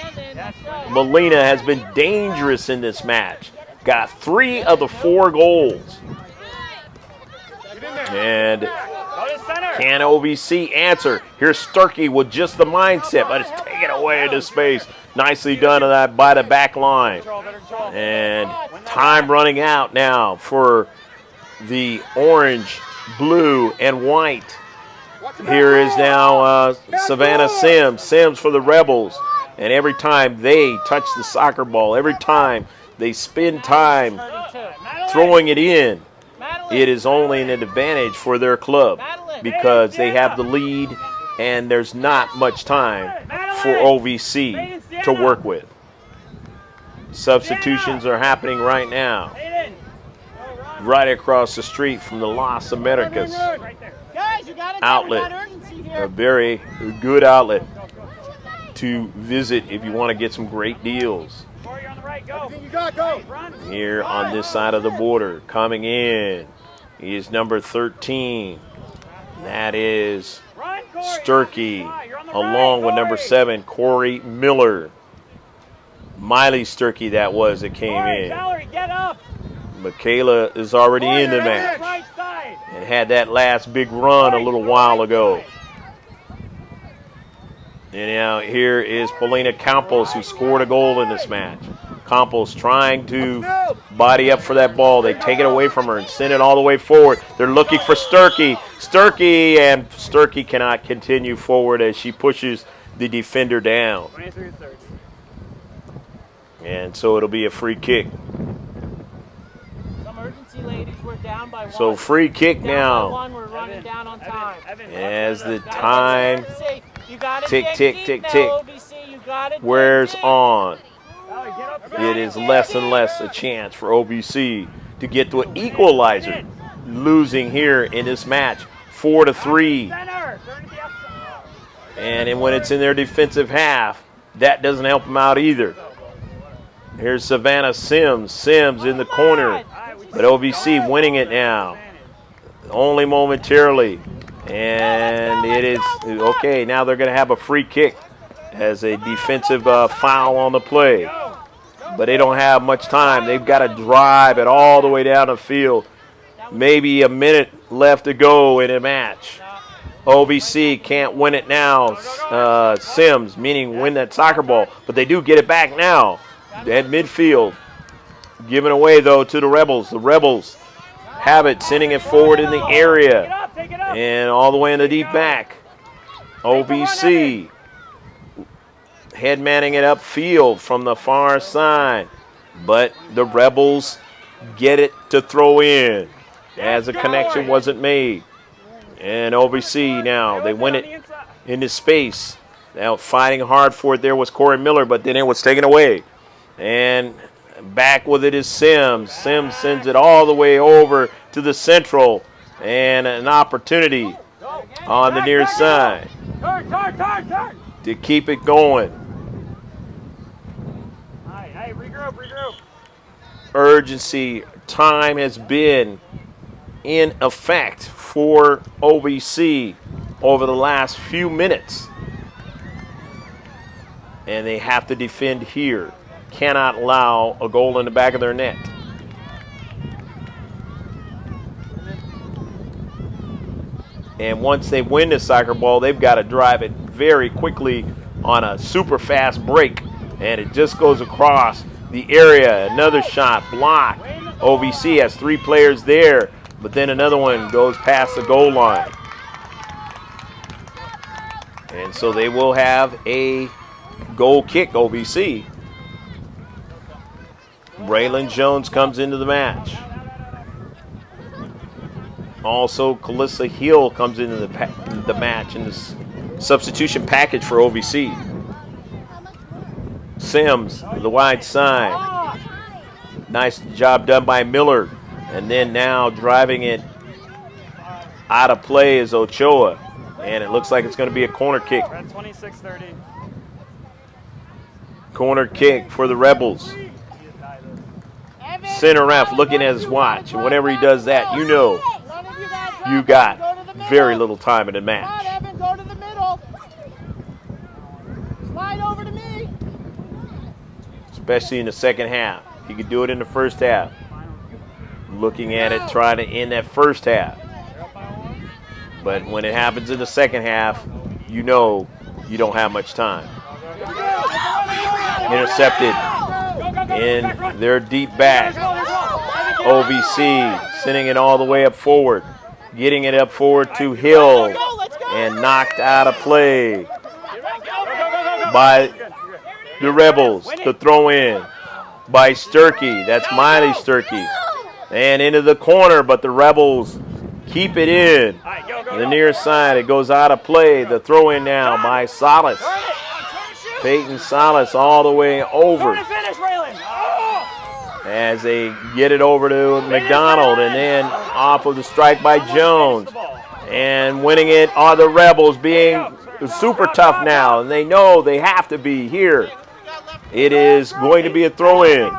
Molina has been dangerous in this match. Got 3 of the 4 goals. And can OVC answer? Here's Sturkey with just the mindset, but it's taken away into space. Nicely done on that by the back line. And time running out now for the orange, blue, and white. Here is now Savannah Sims. Sims for the Rebels. And every time they touch the soccer ball, every time they spend time throwing it in, it is only an advantage for their club because they have the lead and there's not much time for OVC to work with. Substitutions are happening right now. Right across the street from the Las Americas outlet. A very good outlet to visit if you want to get some great deals. Here on this side of the border, coming in, is number 13. That is Sturkey, along with number 7, Corey Miller. Miley Sturkey that was that came in. Michaela is already in the match and had that last big run a little while ago. And now here is Paulina Campos, who scored a goal in this match. Campos trying to body up for that ball. They take it away from her and send it all the way forward. They're looking for Sturkey. And Sturkey cannot continue forward as she pushes the defender down. And so it'll be a free kick. So free kick now. As the time tick, tick, tick, tick wears on. It is less and less a chance for OVC to get to an equalizer. Losing here in this match, 4-3. And when it's in their defensive half, that doesn't help them out either. Here's Savannah Sims. Sims in the corner. But OVC winning it now. Only momentarily. And it is, okay, now they're going to have a free kick as a defensive foul on the play. But they don't have much time. They've got to drive it all the way down the field. Maybe a minute left to go in a match. OVC can't win it now. Sims, meaning win that soccer ball. But they do get it back now at midfield. Given away, though, to the Rebels. The Rebels have it, sending it forward in the area. And all the way in the deep back. OVC head manning it upfield from the far side. But the Rebels get it to throw in as the connection wasn't made. And OVC now, they win it into space. Now fighting hard for it there was Corey Miller, but then it was taken away. And back with it is Sims. Sims sends it all the way over to the central. And an opportunity on the near side to keep it going. Regroup. Urgency, time has been in effect for OVC. over the last few minutes. And they have to defend here. Cannot allow a goal in the back of their net. And once they win the soccer ball, they've got to drive it very quickly on a super fast break. And it just goes across the area. Another shot blocked. OVC has 3 players there, but then another one goes past the goal line. And so they will have a goal kick, OVC. Braylon Jones comes into the match. Also, Calissa Hill comes into the match in this substitution package for OVC. Sims, the wide side. Nice job done by Miller. And then now driving it out of play is Ochoa. And it looks like it's going to be a corner kick. 26-30. Corner kick for the Rebels. Center ref looking at his watch. And whenever he does that, you know you got very little time in the match. Go to the middle. Slide over to me. Especially in the second half. He could do it in the first half. Looking at it, trying to end that first half. But when it happens in the second half, you know you don't have much time. Intercepted in their deep back. OVC sending it all the way up forward. Getting it up forward to Hill. And knocked out of play by the Rebels. The throw in by Sturkey. That's Miley Sturkey. And into the corner, but the Rebels keep it in. The near side, it goes out of play. The throw in now by Salas. Peyton Salas all the way over as they get it over to McDonald, and then off of the strike by Jones. And winning it are the Rebels, being super tough now, and they know they have to be here. It is going to be a throw-in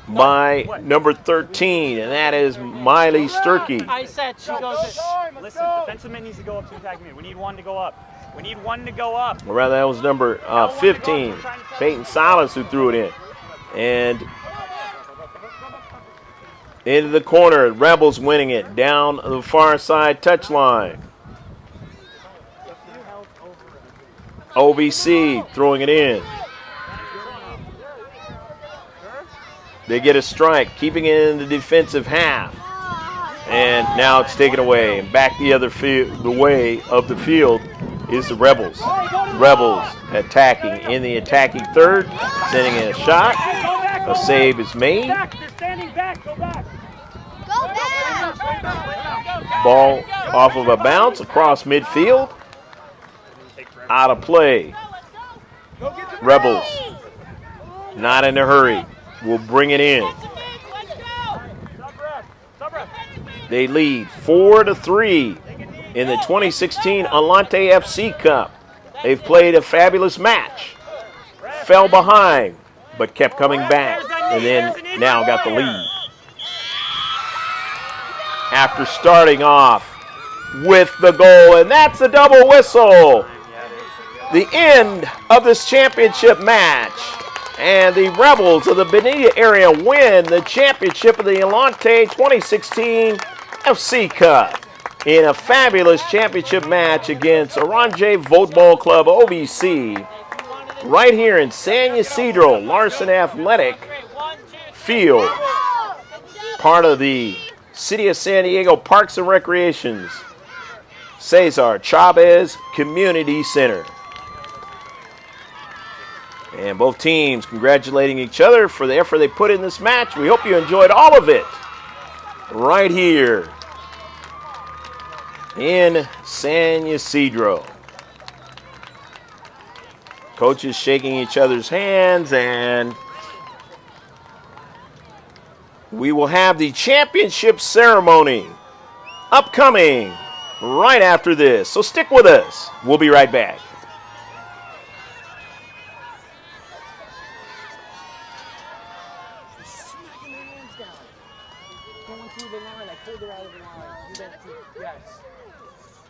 by number 13, and that is Miley Sturkey. I said she goes. Listen, defensive mid needs to go up to attack mid. We need one to go up. We need one to go up. Or rather, that was number 15, Peyton Salas, who threw it in. And into the corner, Rebels winning it down the far side touchline. OVC throwing it in. They get a strike, keeping it in the defensive half. And now it's taken away. And back the other the way of the field is the Rebels. Rebels attacking in the attacking third, sending in a shot. A save is made. Ball off of a bounce across midfield. Out of play. Rebels, not in a hurry, will bring it in. They lead 4-3 in the 2016 Atlante FC Cup. They've played a fabulous match. Fell behind, but kept coming back, and then now got the lead. After starting off with the goal, and that's a double whistle. The end of this championship match. And the Rebels of the Bonita area win the championship of the Atlante 2016 FC Cup in a fabulous championship match against Oranje Football Club OVC right here in San Ysidro Larson Athletic Field, part of the City of San Diego Parks and Recreations Cesar Chavez Community Center. And both teams congratulating each other for the effort they put in this match. We hope you enjoyed all of it right here in San Ysidro. Coaches shaking each other's hands, and we will have the championship ceremony upcoming right after this. So stick with us. We'll be right back.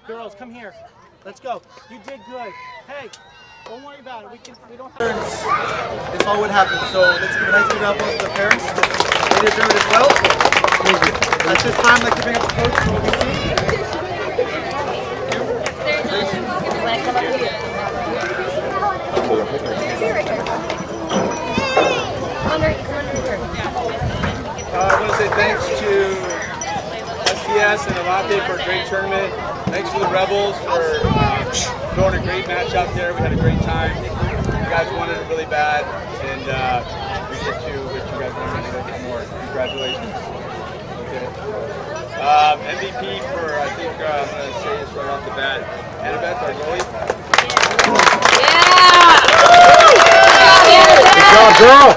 Girls, come here. Let's go. You did good. Hey, don't worry about it. We don't have It's all what happened. So let's give a nice big round of applause to the parents. They deserve it as well. At this time, I'd like to bring up the coach for what we see. I want to say thanks to SDS and Atlante for a great tournament. Thanks to the Rebels for throwing a great match out there. We had a great time. You guys wanted it really bad, and we get to what you guys wanted a little bit more. Congratulations. Okay. MVP for, I think, I'm going to say this right off the bat, Annabeth, our goalie. Good job, girl.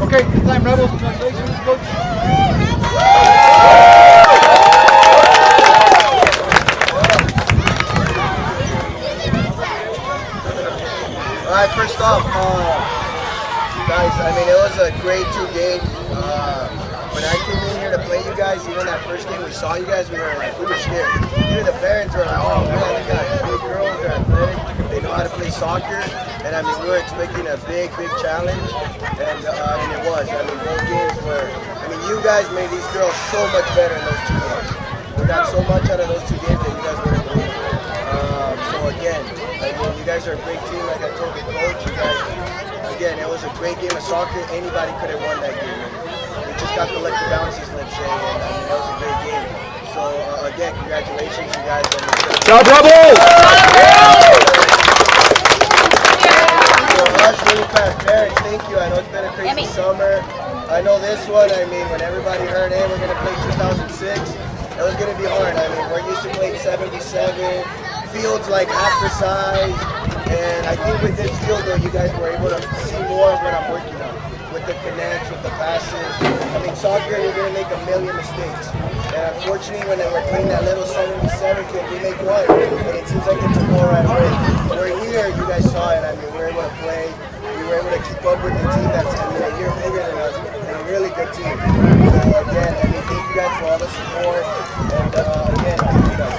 Okay, good time, Rebels. Congratulations, coach. Alright, first off, guys, I mean, it was a great 2 games. When I came in here to play you guys, even that first game we saw you guys, we were scared. Even the parents were like, oh man, they got good girls, they're athletic, they know how to play soccer. And I mean, we were expecting a big challenge, and it was. I mean, both games were, I mean, you guys made these girls so much better in those 2 games. We got so much out of those 2 games that you guys wouldn't believe. So again, I mean, you guys are a great team, like I told the coach. You guys, again, it was a great game of soccer. Anybody could have won that game. We just got the lucky bounces, let's say, and I mean, it was a great game. So again, congratulations, you guys. Ciao, Rebels! Really fast, Barrett, thank you. I know it's been a crazy summer. I know this one, I mean, when everybody heard, hey, we're going to play 2006, it was going to be hard. I mean, we're used to playing 77, fields like half the size, and I think with this field, though, you guys were able to see more of what I'm working on, with the connects, with the passes. I mean, soccer, you're going to make a million mistakes. And unfortunately, when they were playing that little 77 kid, we make one, and it seems like it's a goal right away. We're here, you guys saw it. I mean, we were able to play. We were able to keep up with the team that's a year bigger than us, and a really good team. So again, I mean, thank you guys for all the support, and again, thank you guys.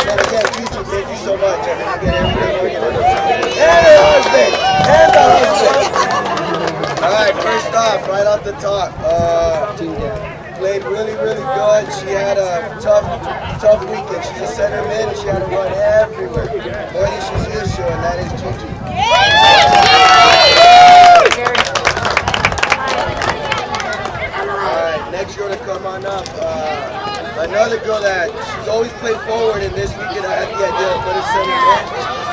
And again, teacher, thank you so much. I mean, again, everything organized. And the husband! And the husband! Alright, first off, right off the top, played really good. She had a tough weekend. She's a center mid and she had to run everywhere. More than she's used to, and that is Gigi. Alright, next girl to come on up. Another girl that she's always played forward, and this weekend I had the idea to put her center mid.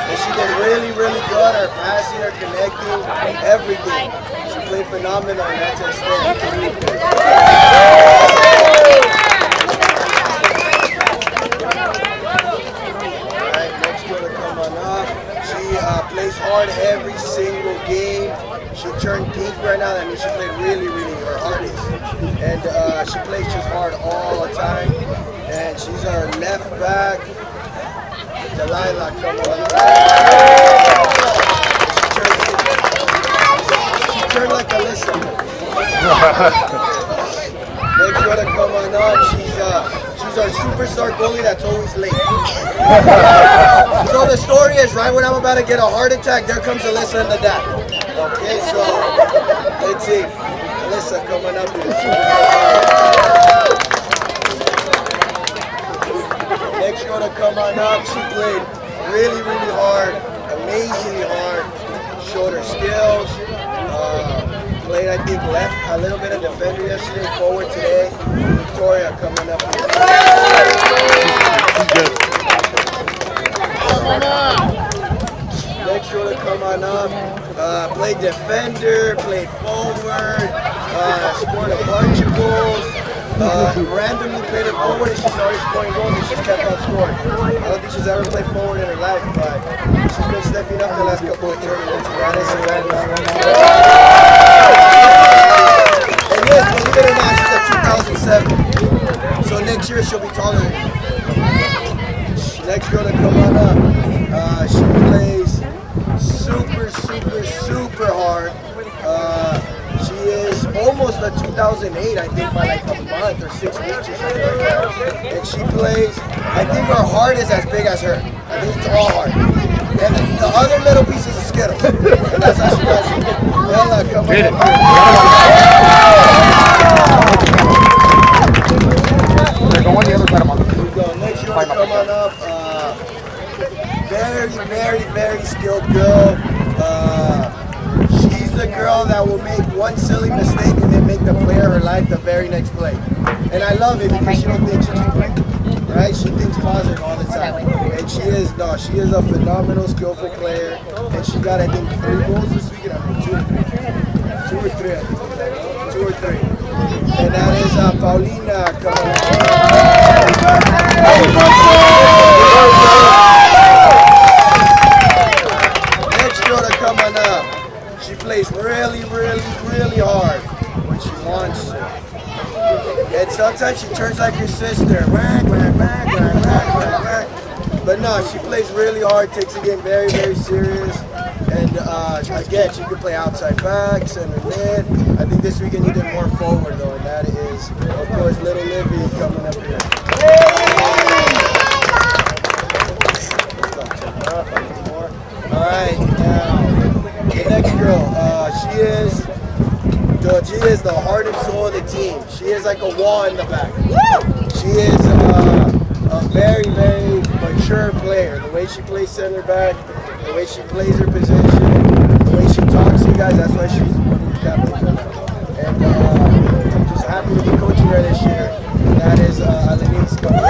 And she did really good. Her passing, her connecting, everything. She played phenomenal, and that's her stand. Alright, next girl to come on up. She plays hard every single game. She turned pink right now. That means she played really her hardest. And she plays just hard all the time. And she's our left back. Delilah, come on. Make sure to come on up. She's our superstar goalie that's always late. So the story is, right when I'm about to get a heart attack, there comes Alyssa and the dad. Okay, so let's see. Alyssa, come on up here. Make sure to come on up. She played really, really hard, amazingly hard. Showed her skills. Played, I think, left a little bit of defender yesterday, forward today. Victoria coming up here. Make sure to come on up. Played defender, played forward, scored a bunch of goals. Randomly played it forward and she's already scoring goals and she's kept on scoring. I don't think she's ever played forward in her life, but she's been stepping up the last couple of tournaments. That is a random. And yes, believe it or not, she's a 2007. So next year she'll be taller than me. Next girl to come on up. She plays super hard. She is almost a 2008, I think, by like a month or 6 weeks or something like that. And she plays, I think her heart is as big as her. I think it's all heart. And the other little piece is a Skittle. And that's how she does it. Ella, come on up here. Make sure to come on up. Very skilled girl. She's the girl that will make one silly mistake and then make the play of her life the very next play. And I love it because she don't think she can play. Right? She thinks positive all the time. And she is a phenomenal, skillful player. And she got, I think, 3 goals this weekend. I mean, 2 or 3. I think. 2 or 3. And that is Paulina coming coming up. She plays really hard when she wants to. And sometimes she turns like her sister. But no, she plays really hard, takes the game very serious. And again, she can play outside back, center mid. I think this weekend needed more forward though, and that is, of course, little Livy coming up here. Alright, now the next girl, she is the heart and soul of the team. She is like a wall in the back. She is a very mature player. The way she plays center back, the way she plays her position, the way she talks to you guys, that's why she's one of the captains right now. And I'm just happy to be coaching her this year. And that is Alanis coming.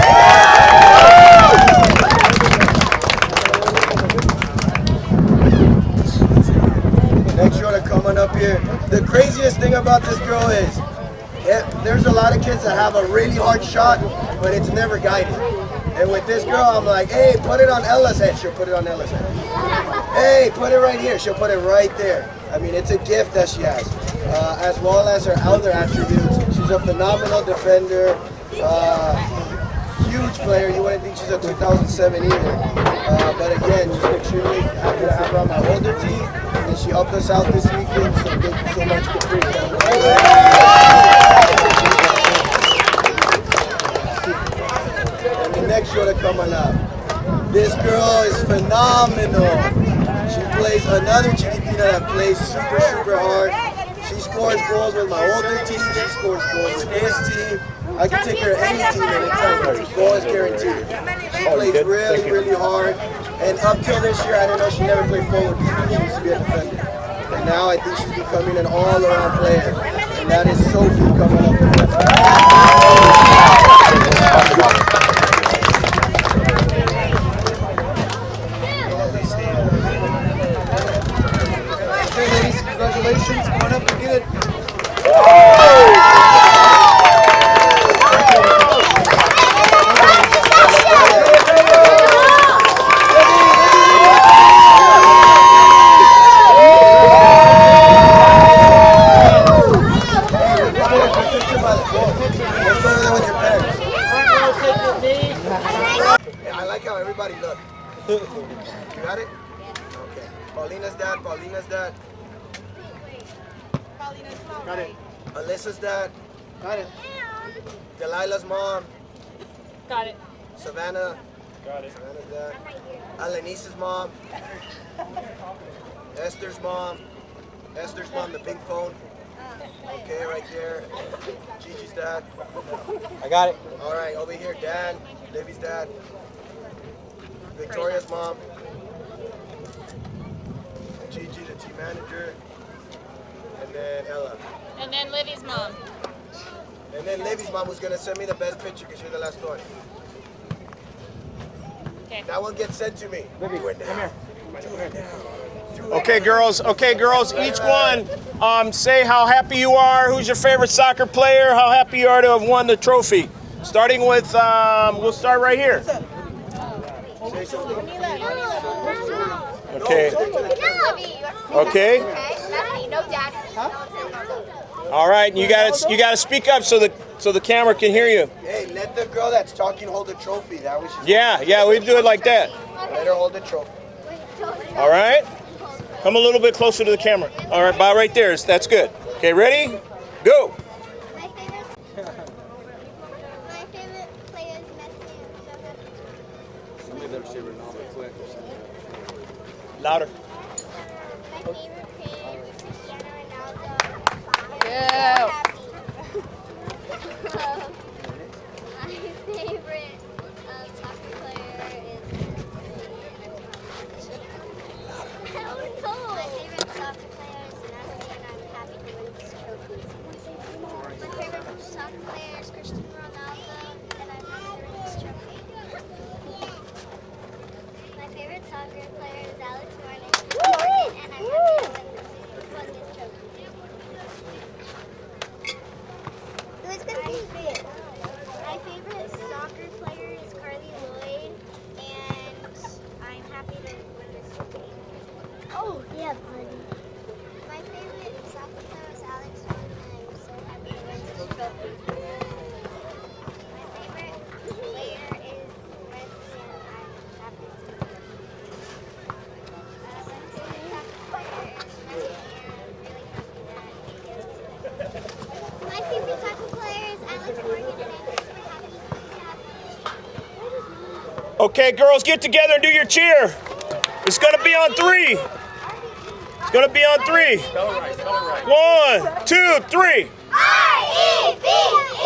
Next girl coming up here. The craziest thing about this girl is there's a lot of kids that have a really hard shot, but it's never guided. And with this girl, I'm like, hey, put it on Ella's head. She'll put it on Ella's head. Hey, put it right here. She'll put it right there. I mean, it's a gift that she has, as well as her other attributes. She's a phenomenal defender, huge player. You wouldn't think she's a 2007 either. But again, just extremely happy to have her on my older team. And she helped us out this weekend, so thank you so much, Capri. And the next show to coming up. This girl is phenomenal. She plays another Chiquitina that plays super hard. She scores goals with my older team. She scores goals with this team. I can take her to any team and it's like her goal is guaranteed. She plays really hard. And up till this year, I didn't know she never played forward before. She used to be a defender. And now I think she's becoming an all-around player. And that is Sophie coming up. Okay, ladies, congratulations. Come on up and get it. I like how everybody looked. You got it? Okay. Paulina's dad. Got it. Alyssa's dad. Got it. Delilah's mom. Got it. Savannah. Got it. Savannah's dad. Alanice's mom. Esther's mom. Esther's mom, the pink phone. Okay, right there. Gigi's dad. I got it. All right, over here, dad. Livy's dad. Victoria's mom. Gigi, the team manager. And then Ella. And then Livy's mom. And then Livy's mom was gonna send me the best picture because you're the last one. Okay. That one gets sent to me. Livy, Do it now. come here. Do it now. Do it Okay, now. girls. Okay, girls. Each one, say how happy you are. Who's your favorite soccer player? How happy you are to have won the trophy. Starting with, we'll start right here. Say something. Okay. Okay. No dad. All right. You gotta speak up so the camera can hear you. Hey, let the girl that's talking hold the trophy. That was Yeah. We do it like that. Let her hold the trophy. All right. Come a little bit closer to the camera. All right. About right there. That's good. Okay. Ready? Go. My favorite player is Messi. Somebody better say Ronaldo quick. Louder. My favorite player is Cristiano Ronaldo. Yeah. My favorite soccer player is. My favorite soccer player is Messi, and I'm happy to win this trophy. My favorite soccer player is Cristiano Ronaldo, and I'm happy to win this trophy. My favorite soccer player is Alex Morgan, and I'm happy to win this trophy. Who's gonna be fit? My favorite soccer player is Carly Lloyd, and I'm happy to win this trophy. Oh, yeah, buddy. My favorite soccer player is Alex Morgan, and I'm so happy to win this trophy. My favorite player is Messi, and I'm happy to win. My favorite soccer player is Messi, and I'm really happy that he gets it. My favorite soccer player is Alex Morgan, and I'm super happy to have this trophy. Okay, girls, get together and do your cheer. It's gonna be on 3. It's gonna be on 3. 1, 2, 3. R-E-B-E